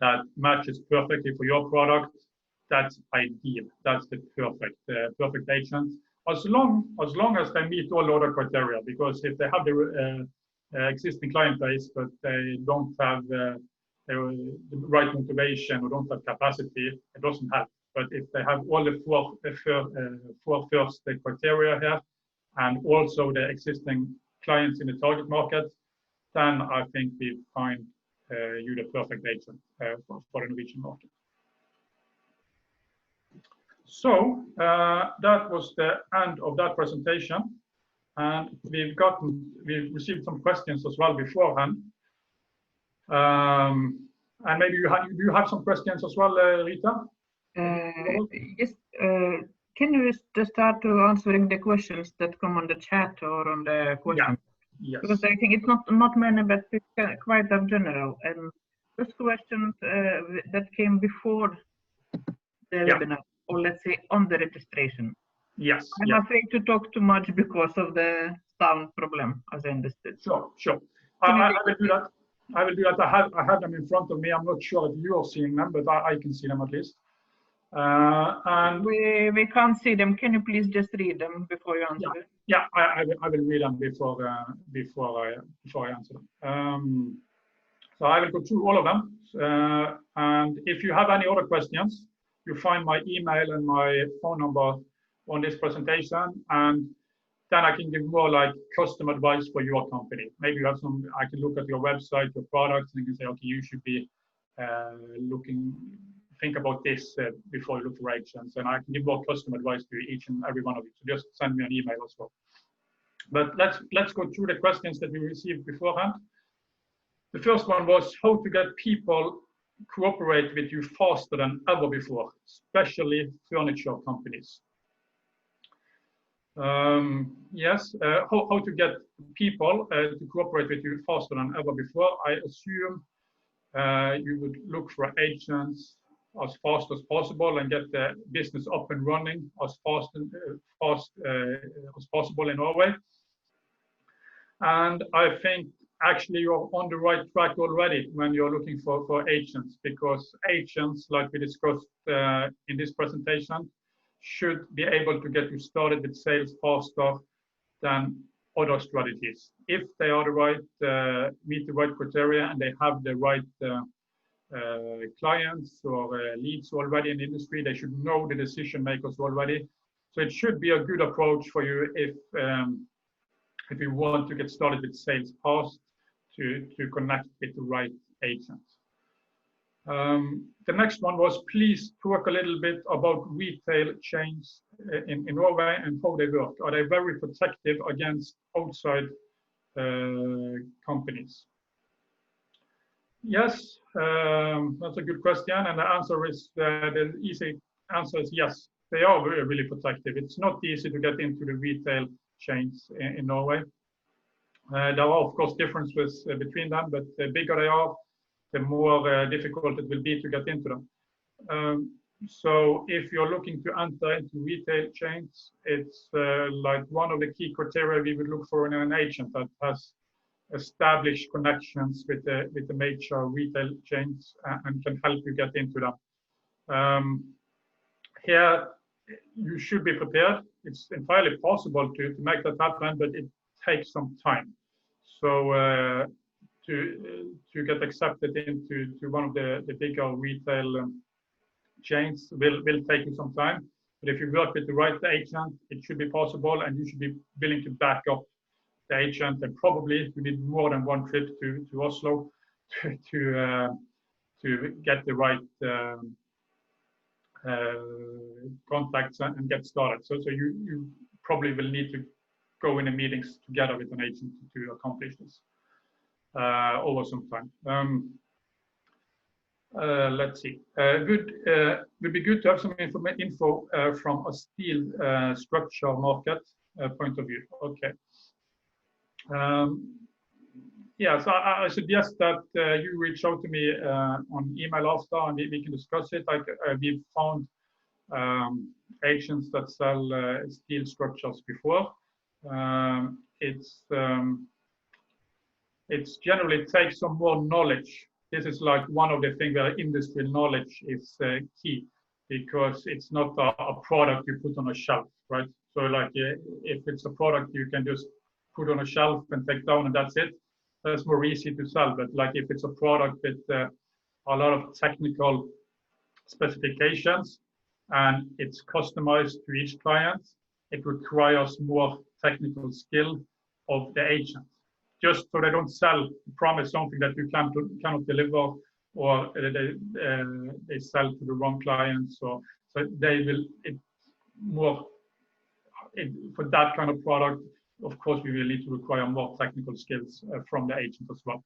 B: that matches perfectly for your product, that's ideal. That's the perfect agent. As long as they meet all other criteria, because if they have the existing client base but they don't have the right motivation or don't have capacity, it doesn't help. But if they have all the four first criteria here, and also the existing clients in the target market, then I think we find you the perfect agent for the Norwegian market. So that was the end of that presentation, and we've received some questions as well beforehand. And maybe you have some questions as well, Rita?
A: Yes. Can you just start to answering the questions that come on the chat or on the question?
B: Yeah. Yes.
A: Because I think it's not many, but it's quite of general. And those questions that came before the webinar, or let's say on the registration.
B: Yes.
A: I'm afraid to talk too much because of the sound problem, as I understood.
B: Sure. I will do that. I will do that. I have them in front of me. I'm not sure if you are seeing them, but I can see them at least. And
A: we can't see them. Can you please just read them before you answer?
B: Yeah, I will read them before I answer them. So I will go through all of them. And if you have any other questions, you find my email and my phone number on this presentation, and then I can give more like custom advice for your company. Maybe you have some. I can look at your website, your products, and you can say, okay, you should be think about this before you look for agents, and I can give more custom advice to each and every one of you. So just send me an email as well. But let's go through the questions that we received beforehand. The first one was how to get people cooperate with you faster than ever before, especially furniture companies. Yes, how to get people to cooperate with you faster than ever before. I assume you would look for agents as fast as possible and get the business up and running as fast as possible in Norway. And I think actually you're on the right track already when you're looking for agents, because agents, like we discussed in this presentation, should be able to get you started with sales faster than other strategies. If they are the right, meet the right criteria and they have the right clients or leads already in the industry, they should know the decision makers already. So it should be a good approach for you if you want to get started with sales fast to connect with the right agents. The next one was, please talk a little bit about retail chains in Norway and how they work. Are they very protective against outside companies? Yes, that's a good question, and the answer is the easy answer is yes. They are really protective. It's not easy to get into the retail chains in Norway. There are of course differences between them, but the bigger they are, the more difficult it will be to get into them. So if you're looking to enter into retail chains, it's like one of the key criteria we would look for in an agent that has established connections with the major retail chains and can help you get into them. Here, you should be prepared. It's entirely possible to make that happen, but it takes some time. So to get accepted into one of the bigger retail chains will take you some time. But if you work with the right agent, it should be possible, and you should be willing to back up the agent, and probably you need more than one trip to Oslo to get the right contacts and get started. So you probably will need to go in the meetings together with an agent to accomplish this over some time. Let's see. Would be good to have some info from a steel structure market point of view. Okay. Yeah, so I suggest that you reach out to me on email after, and we can discuss it. We've found agents that sell steel structures before. It's generally takes some more knowledge. This is like one of the things where industry knowledge is key, because it's not a product you put on a shelf, right? So like if it's a product you can just put on a shelf and take down and that's it, that's more easy to sell. But like if it's a product with a lot of technical specifications and it's customized to each client, it requires more technical skill of the agent, just so they don't promise something that you cannot deliver, or they sell to the wrong clients. So they will for that kind of product. Of course, we will need to require more technical skills from the agent as well.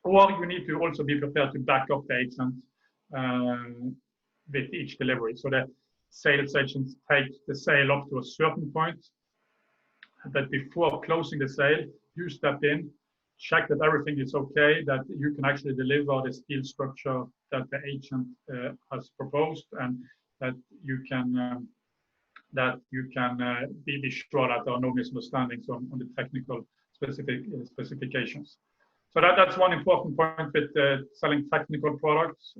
B: Or you need to also be prepared to back up the agent with each delivery. So the sales agents take the sale up to a certain point, but before closing the sale, you step in, check that everything is okay, that you can actually deliver the steel structure that the agent has proposed, and that you can be sure that there are no misunderstandings on the technical specifications. So that's one important point with selling technical products.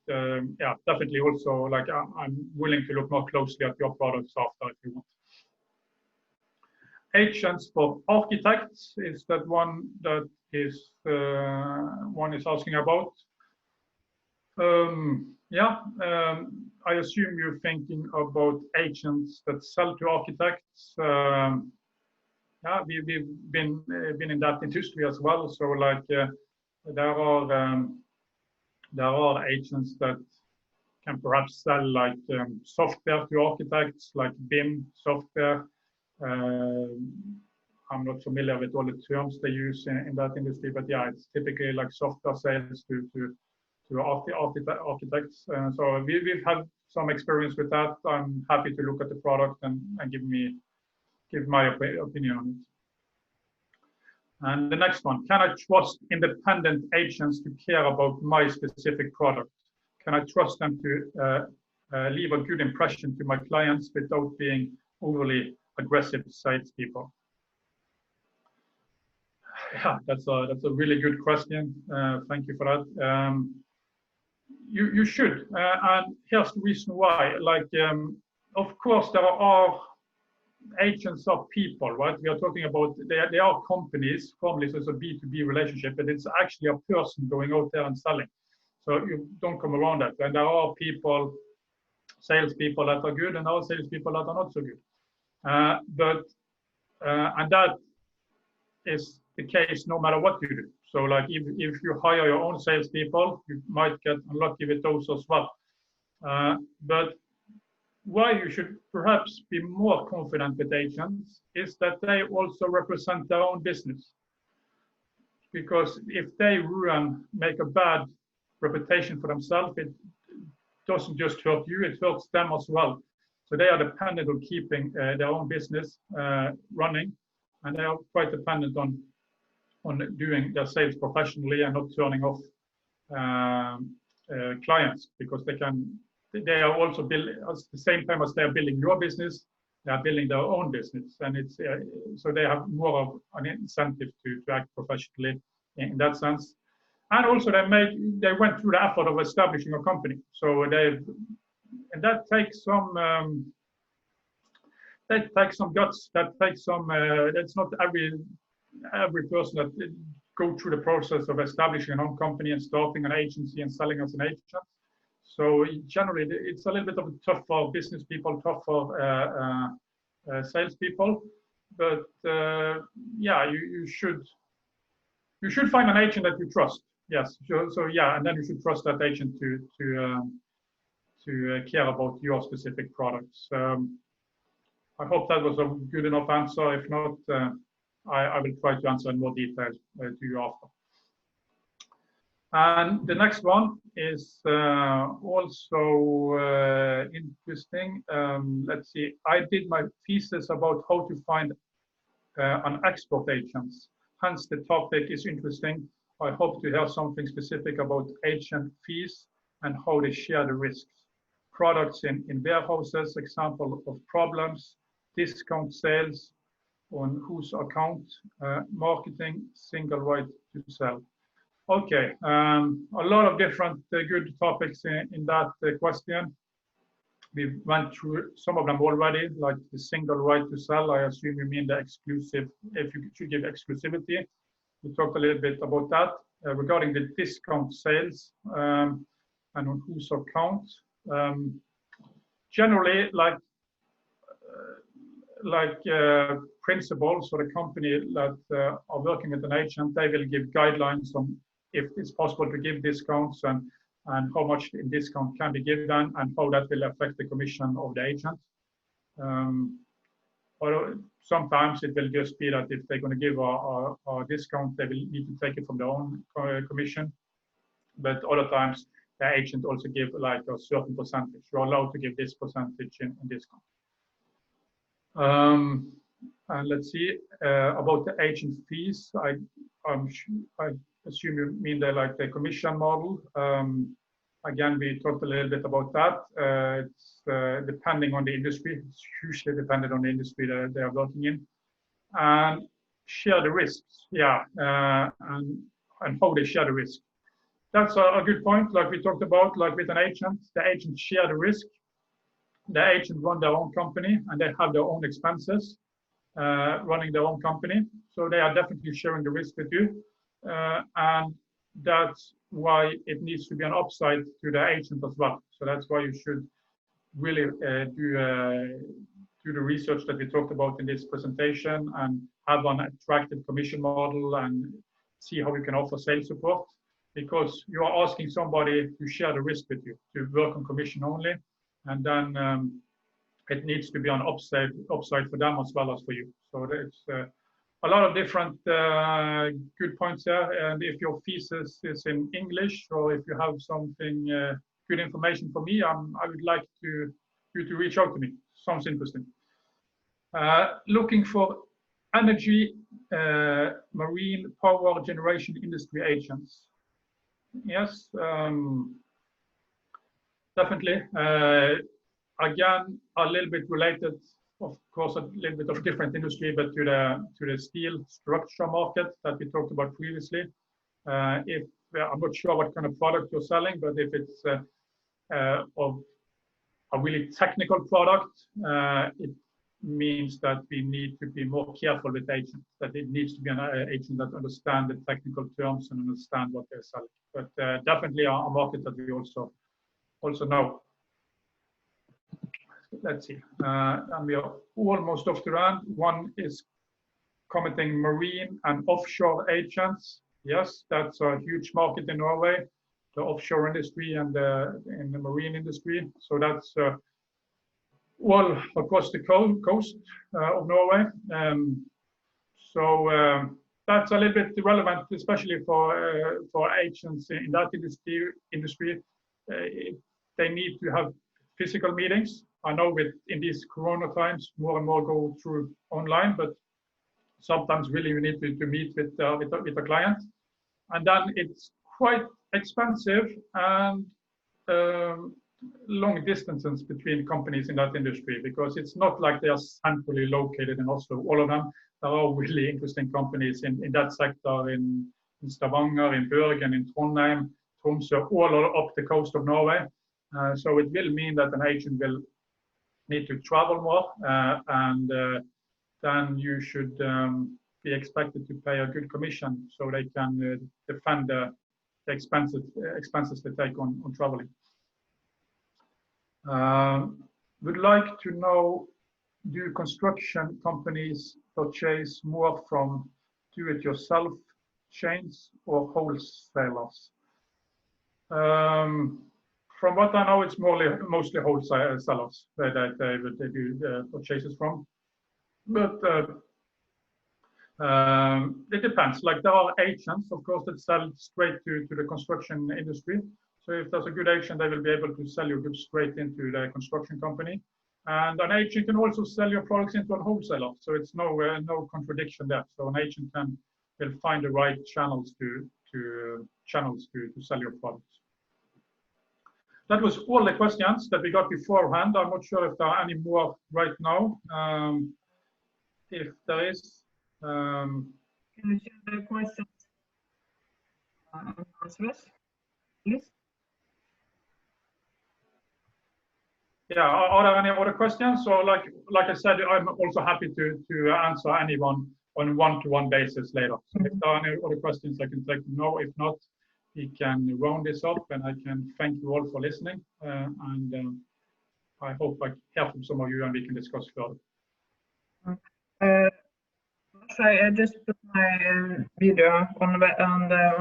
B: Yeah, definitely also, like, I'm willing to look more closely at your products after if you want. Agents for architects is that one that is one is asking about. I assume you're thinking about agents that sell to architects. Yeah, we've been in that industry as well. So like there are agents that can perhaps sell like software to architects, like BIM software. I'm not familiar with all the terms they use in that industry, but yeah, it's typically like software sales to architects. So we've had some experience with that. I'm happy to look at the product and give my opinion on it. And the next one, can I trust independent agents to care about my specific product? Can I trust them to leave a good impression to my clients without being overly aggressive salespeople? Yeah, that's a really good question. Thank you for that. You should, and here's the reason why. Like, of course, there are agents of people, right? We are talking about they are companies. Formally, so it's a B2B relationship, but it's actually a person going out there and selling. So you don't come around that. And there are people, salespeople that are good, and there are salespeople that are not so good. And that is the case no matter what you do. So like if you hire your own salespeople, you might get unlucky with those as well. But why you should perhaps be more confident with agents is that they also represent their own business. Because if they make a bad reputation for themselves, it doesn't just hurt you, it hurts them as well. So they are dependent on keeping their own business running, and they are quite dependent on doing their sales professionally and not turning off clients, because they are also building at the same time as they are building your business, they are building their own business, and it's so they have more of an incentive to act professionally in that sense. And also they went through the effort of establishing a company, so and that takes some guts. That takes some. That's not every person that go through the process of establishing an own company and starting an agency and selling as an agent. So generally, it's a little bit of tough for business people, tough for salespeople. But yeah, you should find an agent that you trust. Yes. So yeah, and then you should trust that agent to care about your specific products. I hope that was a good enough answer. If not, I will try to answer in more detail to you after. And the next one is also interesting. Let's see. I did my thesis about how to find an export agent. Hence, the topic is interesting. I hope to hear something specific about agent fees and how they share the risks. products in warehouses, example of problems, discount sales, on whose account, marketing, single right to sell. Okay, a lot of different good topics in that question. We went through some of them already, like the single right to sell. I assume you mean the exclusive, if you should give exclusivity. We talked a little bit about that. Regarding the discount sales and on whose account. Generally, principals or the company that are working with an agent, they will give guidelines on if it's possible to give discounts and how much discount can be given and how that will affect the commission of the agent. Or sometimes it will just be that if they're going to give a discount, they will need to take it from their own commission. But other times, the agent also give like a certain percentage. You're allowed to give this percentage in discount. And let's see about the agent fees. I assume you mean the commission model. Again, we talked a little bit about that. It's depending on the industry. It's hugely dependent on the industry that they are working in. And share the risks, yeah, and how they share the risk. That's a good point, like we talked about, like with an agent. The agent share the risk. The agent run their own company and they have their own expenses running their own company. So they are definitely sharing the risk with you. And that's why it needs to be an upside to the agent as well. So that's why you should really do the research that we talked about in this presentation and have an attractive commission model and see how you can offer sales support, because you are asking somebody to share the risk with you, to work on commission only. And then it needs to be an upside for them as well as for you. So there's a lot of different good points there. And if your thesis is in English, or if you have something good information for me, I would like you to reach out to me. Sounds interesting. Looking for energy, marine power generation industry agents. Yes, definitely. Again, a little bit related, of course, a little bit of different industry, but to the steel structure market that we talked about previously. If I'm not sure what kind of product you're selling, but if it's of a really technical product, it means that we need to be more careful with agents. That it needs to be an agent that understands the technical terms and understand what they're selling. But definitely a market that we also know. Let's see, and we are almost off the end. One is commenting marine and offshore agents. Yes, that's a huge market in Norway, the offshore industry and in the marine industry. So that's all across the coast of Norway. So that's a little bit relevant, especially for agents in that industry. They need to have physical meetings. I know in these Corona times, more and more go through online, but sometimes really you need to meet with a client. And then it's quite expensive and long distances between companies in that industry, because it's not like they are centrally located in Oslo, all of them. There are really interesting companies in that sector in Stavanger, in Bergen, in Trondheim, Tromsø, all up the coast of Norway. So it will mean that an agent will need to travel more, and then you should be expected to pay a good commission so they can defend the expenses they take on traveling. Would like to know, do construction companies purchase more from do-it-yourself chains or wholesalers? From what I know, it's mostly wholesalers that they do purchases from. But it depends. Like there are agents, of course, that sell straight to the construction industry. So if there's a good agent, they will be able to sell your goods straight into the construction company. And an agent can also sell your products into a wholesaler. So it's no contradiction there. So an agent will find the right channels to sell your products. that was all the questions that we got beforehand. I'm not sure if there are any more right now. If there is.
A: Can you share the questions and answers, please?
B: Yeah, are there any other questions? So like I said, I'm also happy to answer anyone on a one-to-one basis later. So if there are any other questions, I can take them now. If not, we can round this up, and I can thank you all for listening. And I hope I hear from some of you and we can discuss further.
A: I just put my video on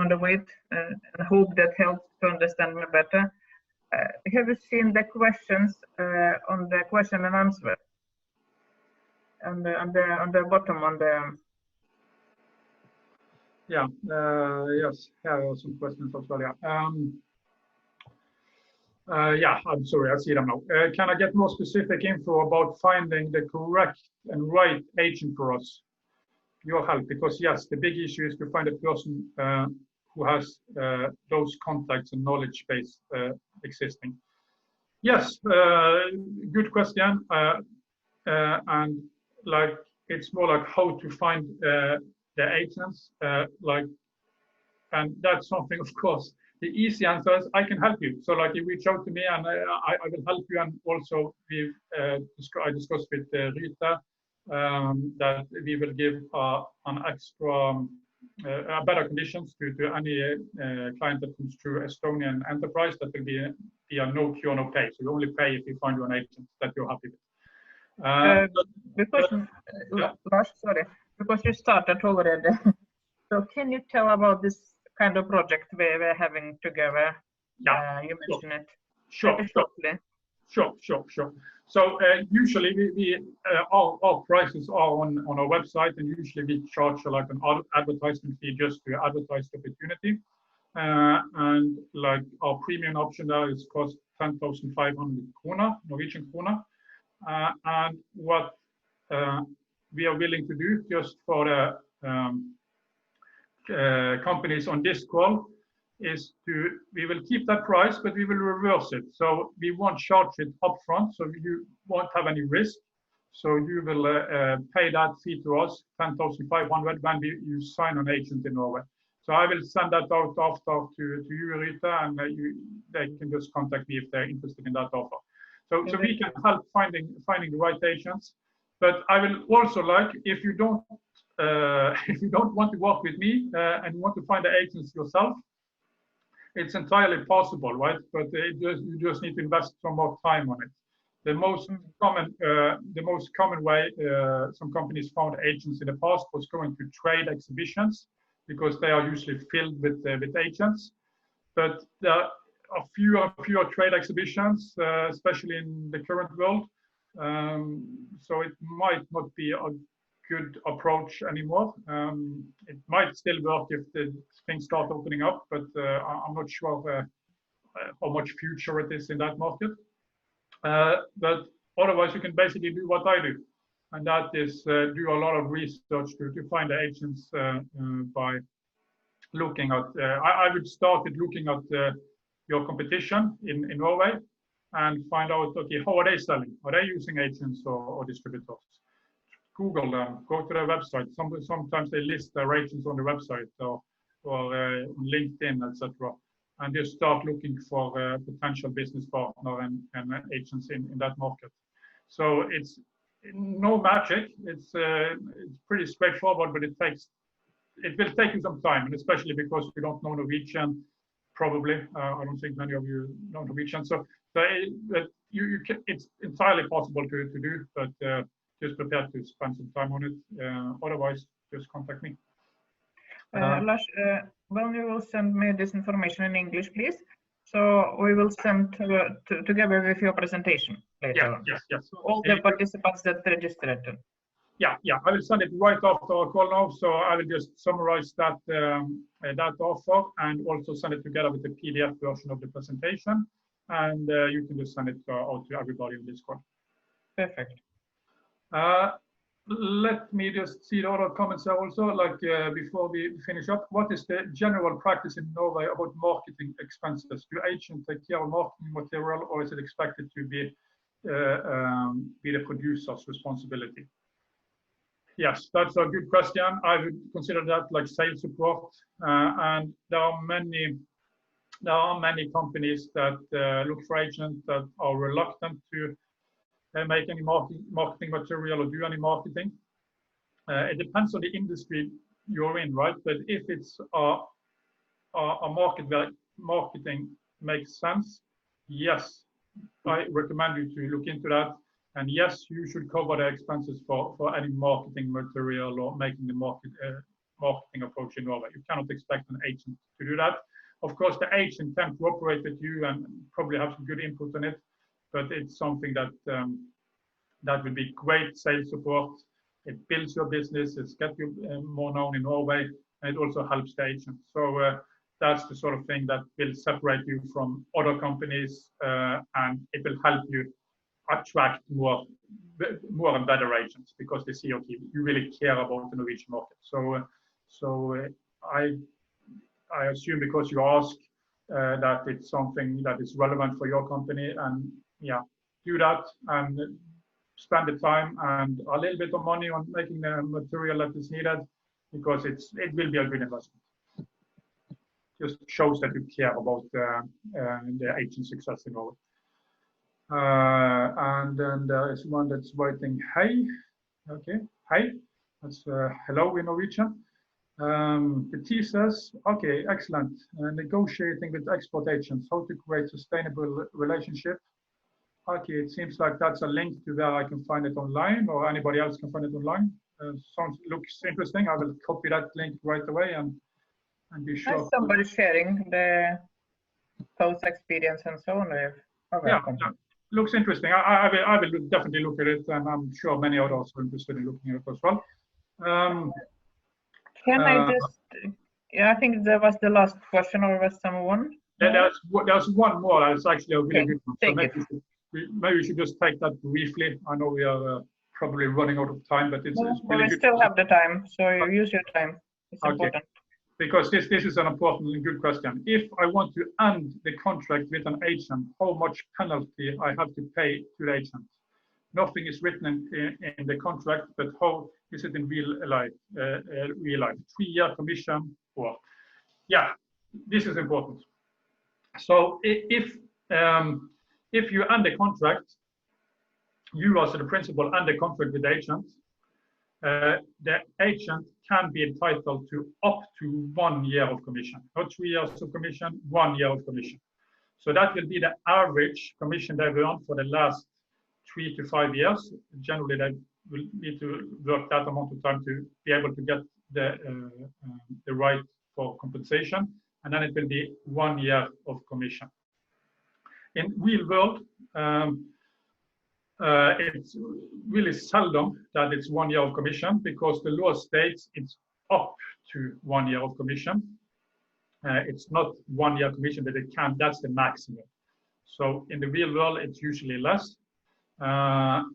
A: the wait and hope that helps to understand me better. Have you seen the questions on the question and answer? On the bottom on the.
B: Yeah. Yes. Here are some questions as well. Yeah, I'm sorry, I see them now. Can I get more specific info about finding the correct and right agent for us? Your help, because yes, the big issue is to find a person who has those contacts and knowledge base existing. Yes, good question. And like it's more like how to find the agents, and that's something, of course. The easy answer is I can help you. So like you reach out to me and I will help you. And also I discussed with Rita that we will give an extra better conditions to any client that comes through Estonian enterprise. That will be a no cure, no pay. So you only pay if you find you an agent that you're happy with.
A: Lars, sorry, because you started already. So can you tell about this kind of project we're having together?
B: Yeah,
A: you mentioned it.
B: Sure. So usually our prices are on our website, and usually we charge like an advertisement fee just to advertise the opportunity. And like our premium option there is cost 10,500 krona, Norwegian krona. And what we are willing to do just for the companies on this call is we will keep that price, but we will reverse it. So we won't charge it upfront, so you won't have any risk. So you will pay that fee to us, 10,500, when you sign an agent in Norway. So I will send that out after to you, Rita, and they can just contact me if they're interested in that offer. So we can help finding the right agents. But I will also like, if you don't want to work with me and you want to find the agents yourself, it's entirely possible, right? But you just need to invest some more time on it. The most common way some companies found agents in the past was going to trade exhibitions, because they are usually filled with agents. But there are fewer trade exhibitions, especially in the current world. So it might not be a good approach anymore. It might still work if the things start opening up, but I'm not sure how much future it is in that market. But otherwise, you can basically do what I do, and that is do a lot of research to find the agents by looking at. I would start with looking at your competition in Norway and find out, okay, how are they selling? Are they using agents or distributors? Google them, go to their website. Sometimes they list their agents on the website or on LinkedIn, etc. And just start looking for potential business partner and agents in that market. So it's no magic. It's pretty straightforward, but it will take you some time, and especially because you don't know Norwegian. Probably, I don't think many of you know Norwegian. So it's entirely possible to do, but just prepare to spend some time on it. Otherwise, just contact me.
A: Lars, when you will send me this information in English, please. So we will send together with your presentation later.
B: Yes.
A: So all the participants that registered.
B: Yeah. I will send it right after our call now. So I will just summarize that offer and also send it together with the PDF version of the presentation. And you can just send it out to everybody in this call.
A: Perfect.
B: Let me just see the other comments there also, like before we finish up. What is the general practice in Norway about marketing expenses? Do agents take care of marketing material, or is it expected to be the producer's responsibility? Yes, that's a good question. I would consider that like sales support, and there are many companies that look for agents that are reluctant to make any marketing material or do any marketing. It depends on the industry you're in, right? But if it's a market where marketing makes sense, yes, I recommend you to look into that. And yes, you should cover the expenses for any marketing material or making the marketing approach in Norway. You cannot expect an agent to do that. Of course, the agent can cooperate with you and probably have some good input on it, but it's something that that would be great sales support. It builds your business, it's gets you more known in Norway, and it also helps the agent. So that's the sort of thing that will separate you from other companies, and it will help you attract more and better agents because they see, okay, you really care about the Norwegian market. So I assume because you ask that it's something that is relevant for your company, and yeah, do that and spend the time and a little bit of money on making the material that is needed, because it will be a good investment. Just shows that you care about the agent success in Norway. And then there is one that's writing, hey, okay, hey, that's hello in Norwegian. The T says, okay, excellent. Negotiating with export agents, how to create sustainable relationship. Okay, it seems like that's a link to where I can find it online, or anybody else can find it online. Looks interesting. I will copy that link right away and be sure.
A: There's somebody sharing the post experience and so on.
B: Yeah, looks interesting. I will definitely look at it, and I'm sure many others are interested in looking at it as well.
A: Can I just? Yeah, I think that was the last question, or was someone?
B: There's one more. That's actually a really good one. So maybe we should just take that briefly. I know we are probably running out of time, but it's really
A: we still have the time, so use your time. It's important.
B: Because this is an important and good question. If I want to end the contract with an agent, how much penalty I have to pay to the agent? Nothing is written in the contract, but how is it in real life? 3-year commission, or yeah, this is important. So if you end the contract, you as the principal end the contract with the agent, the agent can be entitled to up to 1 year of commission, not 3 years of commission, 1 year of commission. So that will be the average commission they've earned for the last 3 to 5 years. Generally, they will need to work that amount of time to be able to get the right for compensation, and then it will be 1 year of commission. In real world, it's really seldom that it's 1 year of commission, because the law states it's up to 1 year of commission. It's not 1 year commission, but it can, that's the maximum. So in the real world, it's usually less. And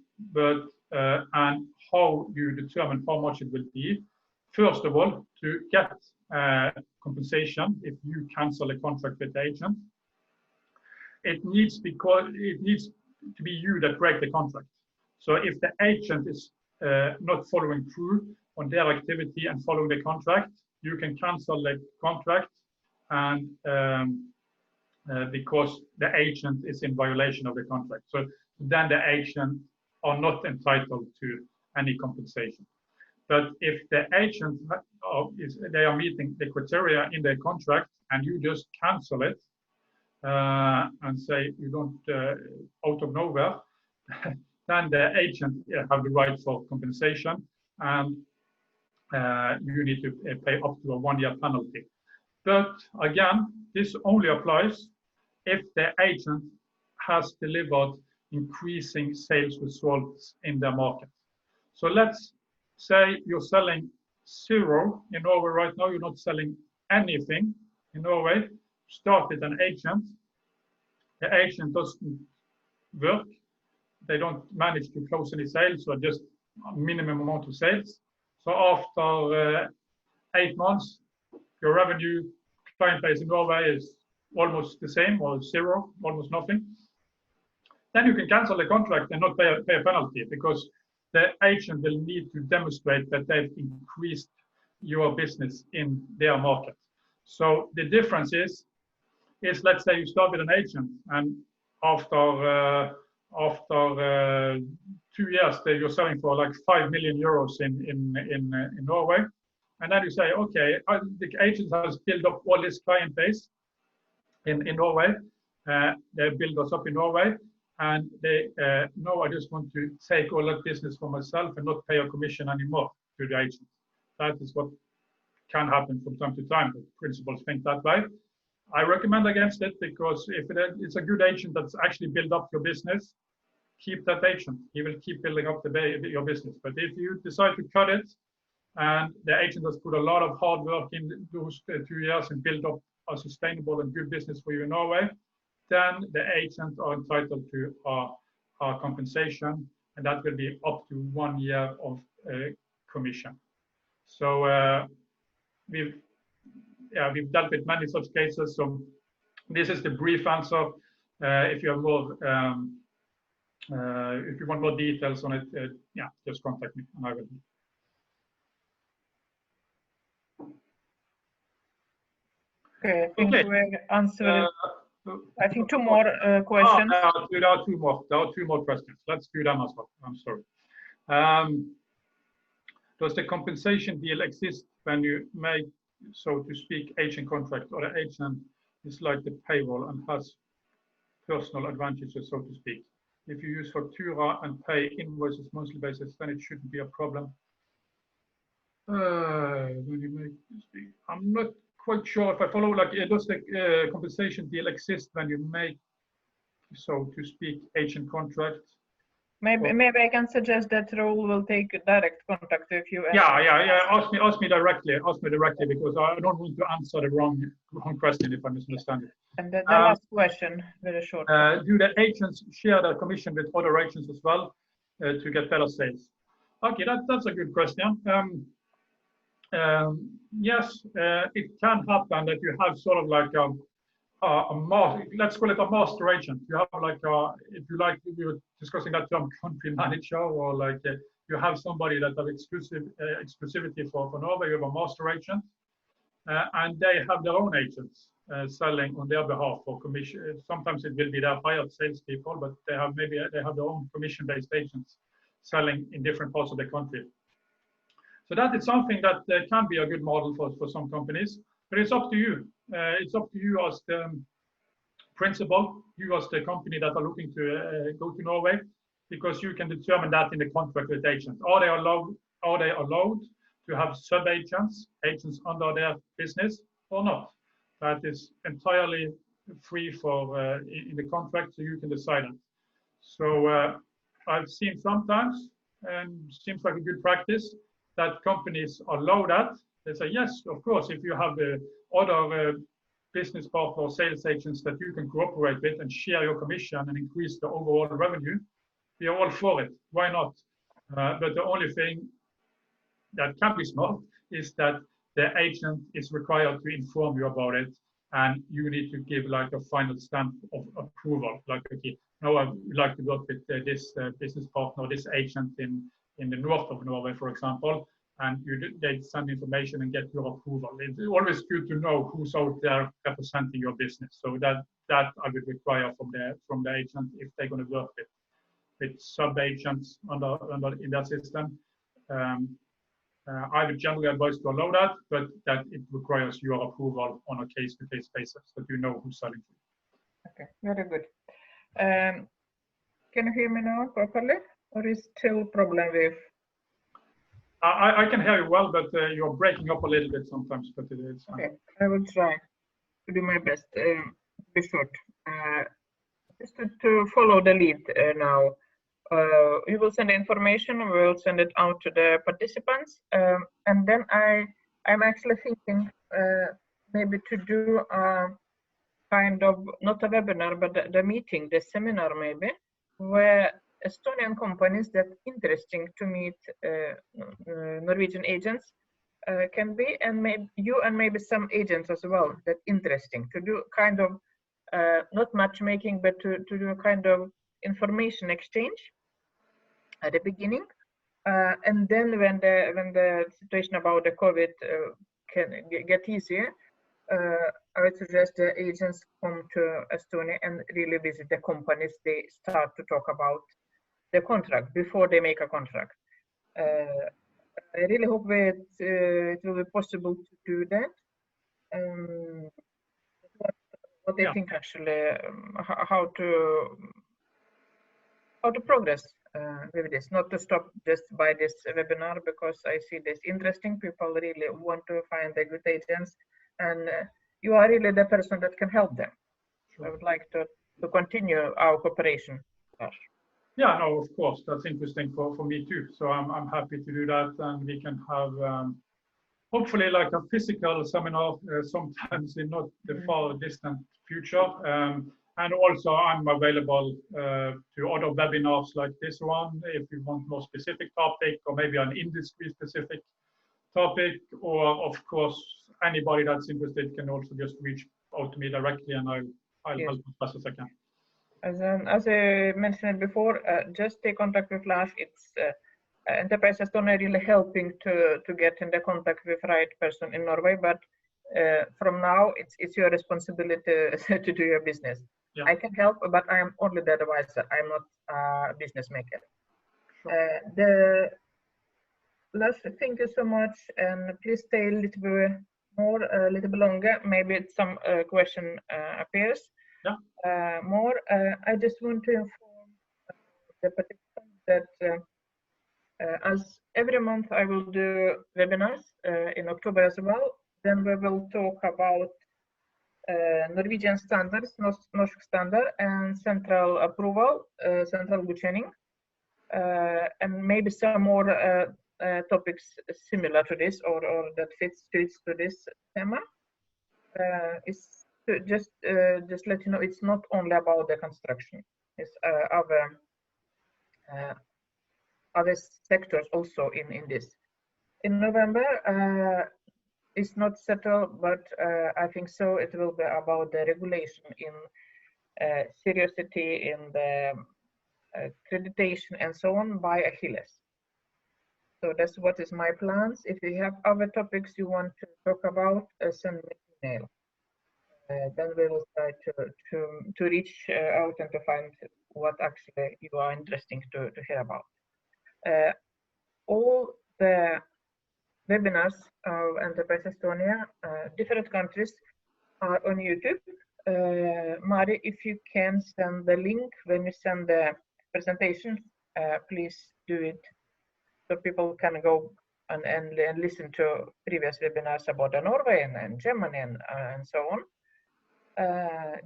B: how you determine how much it will be? First of all, to get compensation if you cancel a contract with the agent, it needs to be you that break the contract. So if the agent is not following through on their activity and following the contract, you can cancel the contract, and because the agent is in violation of the contract. So then the agent are not entitled to any compensation. But if the agent they are meeting the criteria in their contract, and you just cancel it and say you don't out of nowhere, then the agent have the right for compensation, and you need to pay up to a 1 year penalty. But again, this only applies if the agent has delivered increasing sales results in their market. So let's say you're selling 0 in Norway right now, you're not selling anything in Norway, start with an agent, the agent doesn't work, they don't manage to close any sales, or just minimum amount of sales. So after 8 months, your revenue client base in Norway is almost the same or zero, almost nothing. Then you can cancel the contract and not pay a penalty, because the agent will need to demonstrate that they've increased your business in their market. So the difference is let's say you start with an agent, and after 2 years you're selling for like 5 million euros in Norway, and then you say, okay, the agent has built up all this client base in Norway. They build us up in Norway, and they no, I just want to take all that business for myself and not pay a commission anymore to the agent. That is what can happen from time to time. The principals think that way. I recommend against it, because if it's a good agent that's actually built up your business, keep that agent. He will keep building up your business. But if you decide to cut it, and the agent has put a lot of hard work in those 2 years and build up a sustainable and good business for you in Norway, then the agents are entitled to our compensation, and that will be up to 1 year of commission. So we've dealt with many such cases. So this is the brief answer. If you have more, if you want more details on it, just contact me and I will.
A: Okay, I think we answered. I think 2 more questions.
B: There are 2 more. There are 2 more questions. Let's do them as well. I'm sorry. Does the compensation deal exist when you make, so to speak, agent contract, or the agent is like the payroll and has personal advantages, so to speak? If you use Factura and pay invoices monthly basis, then it shouldn't be a problem. When you make this, I'm not quite sure if I follow. Like, does the compensation deal exist when you make, so to speak, agent contract?
A: Maybe I can suggest that Raoul will take direct contact with you.
B: Ask me directly. Ask me directly, because I don't want to answer the wrong question if I misunderstand it.
A: And the last question, very short.
B: Do the agents share their commission with other agents as well to get better sales? Okay, that's a good question. Yes, it can happen that you have sort of like let's call it a master agent. You have like if you like, we were discussing that term, country manager, or like you have somebody that have exclusivity for Norway. You have a master agent, and they have their own agents selling on their behalf for commission. Sometimes it will be their hired salespeople, but they have their own commission-based agents selling in different parts of the country. So that is something that can be a good model for some companies, but it's up to you. It's up to you as the principal, you as the company that are looking to go to Norway, because you can determine that in the contract with agents. Are they allowed to have sub-agents, agents under their business, or not? That is entirely free for in the contract, so you can decide it. So I've seen sometimes, and seems like a good practice, that companies allow that. They say, yes, of course, if you have the other business partner or sales agents that you can cooperate with and share your commission and increase the overall revenue, we are all for it. Why not? But the only thing that can be smart is that the agent is required to inform you about it, and you need to give like a final stamp of approval. Like, okay, now I would like to work with this business partner, this agent in the north of Norway, for example, and they send information and get your approval. It's always good to know who's out there representing your business. So that I would require from the agent if they're going to work with sub-agents in that system. I would generally advise to allow that, but that it requires your approval on a case-to-case basis, that you know who's selling to you.
A: Okay, very good. Can you hear me now properly, or is still problem with?
B: I can hear you well, but you're breaking up a little bit sometimes. But it's
A: okay. I will try to do my best. Be short. Just to follow the lead now. You will send information. We will send it out to the participants, and then I'm actually thinking maybe to do a kind of, not a webinar, but the meeting, the seminar maybe, where Estonian companies that interesting to meet Norwegian agents can be, and maybe you and maybe some agents as well, that interesting to do kind of not matchmaking, but to do a kind of information exchange at the beginning. And then when the situation about the COVID can get easier, I would suggest the agents come to Estonia and really visit the companies. They start to talk about the contract before they make a contract. I really hope that it will be possible to do that. What they think actually, how to progress with this, not to stop just by this webinar, because I see this interesting. People really want to find the good agents, and you are really the person that can help them. So I would like to continue our cooperation.
B: Yeah, no, of course, that's interesting for me too. So I'm happy to do that, and we can have hopefully like a physical seminar sometimes in not the far distant future. And also I'm available to other webinars like this one if you want more specific topic, or maybe an industry specific topic, or of course anybody that's interested can also just reach out to me directly, and I'll help as best as I can.
A: As I mentioned before, just take contact with Lars. It's Enterprise Estonia really helping to get in the contact with right person in Norway, but from now it's your responsibility to do your business. Yeah. I can help, but I am only the advisor. I'm not a business maker. Sure. Lars, thank you so much, and please stay a little bit more, a little bit longer. Maybe some question appears. Yeah. More. I just want to inform the participants that as every month I will do webinars in October as well. Then we will talk about Norwegian standards, norsk standard, and central approval, central godkjenning, and maybe some more topics similar to this, or that fits to this theme. It's just let you know, it's not only about the construction. It's other sectors also in this. In November, it's not settled, but I think so it will be about the regulation in seriously in the accreditation and so on by Achilles. So that's what is my plans. If you have other topics you want to talk about, send me an email. Then we will try to reach out and to find what actually you are interested to hear about. All the webinars of Enterprise Estonia, different countries, are on YouTube. Mari, if you can send the link when you send the presentation, please do it so people can go and listen to previous webinars about Norway and Germany and so on.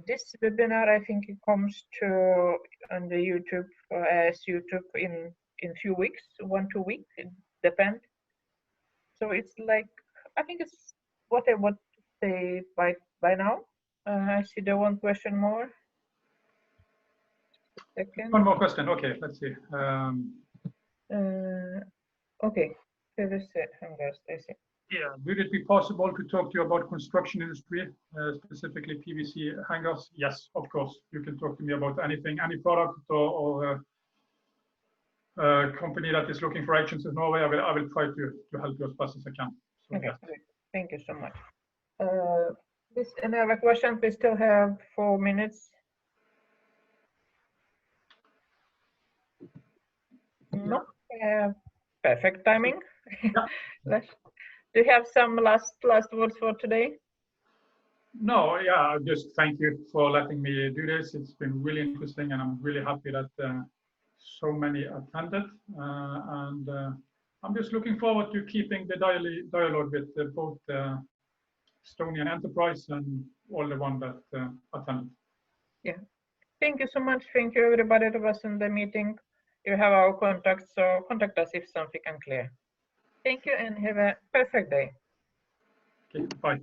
A: This webinar, I think it comes to on the YouTube as YouTube in few weeks, 1-2 weeks, it depends. So it's like, I think it's what I want to say by now. I see the one question more. Second.
B: One more question. Okay, let's see.
A: Okay, I see.
B: Yeah, would it be possible to talk to you about construction industry, specifically PVC hangers? Yes, of course. You can talk to me about anything, any product or company that is looking for agents in Norway. I will try to help you as best as I can. So,
A: okay,
B: yeah.
A: Thank you so much. Any other question? We still have 4 minutes. No, perfect timing.
B: Yeah.
A: Do you have some last words for today?
B: No, yeah, just thank you for letting me do this. It's been really interesting, and I'm really happy that so many attended. And I'm just looking forward to keeping the dialogue with both Estonian Enterprise and all the ones that attended.
A: Yeah, thank you so much. Thank you everybody that was in the meeting. You have our contacts, so contact us if something unclear. Thank you and have a perfect day.
B: Okay, bye.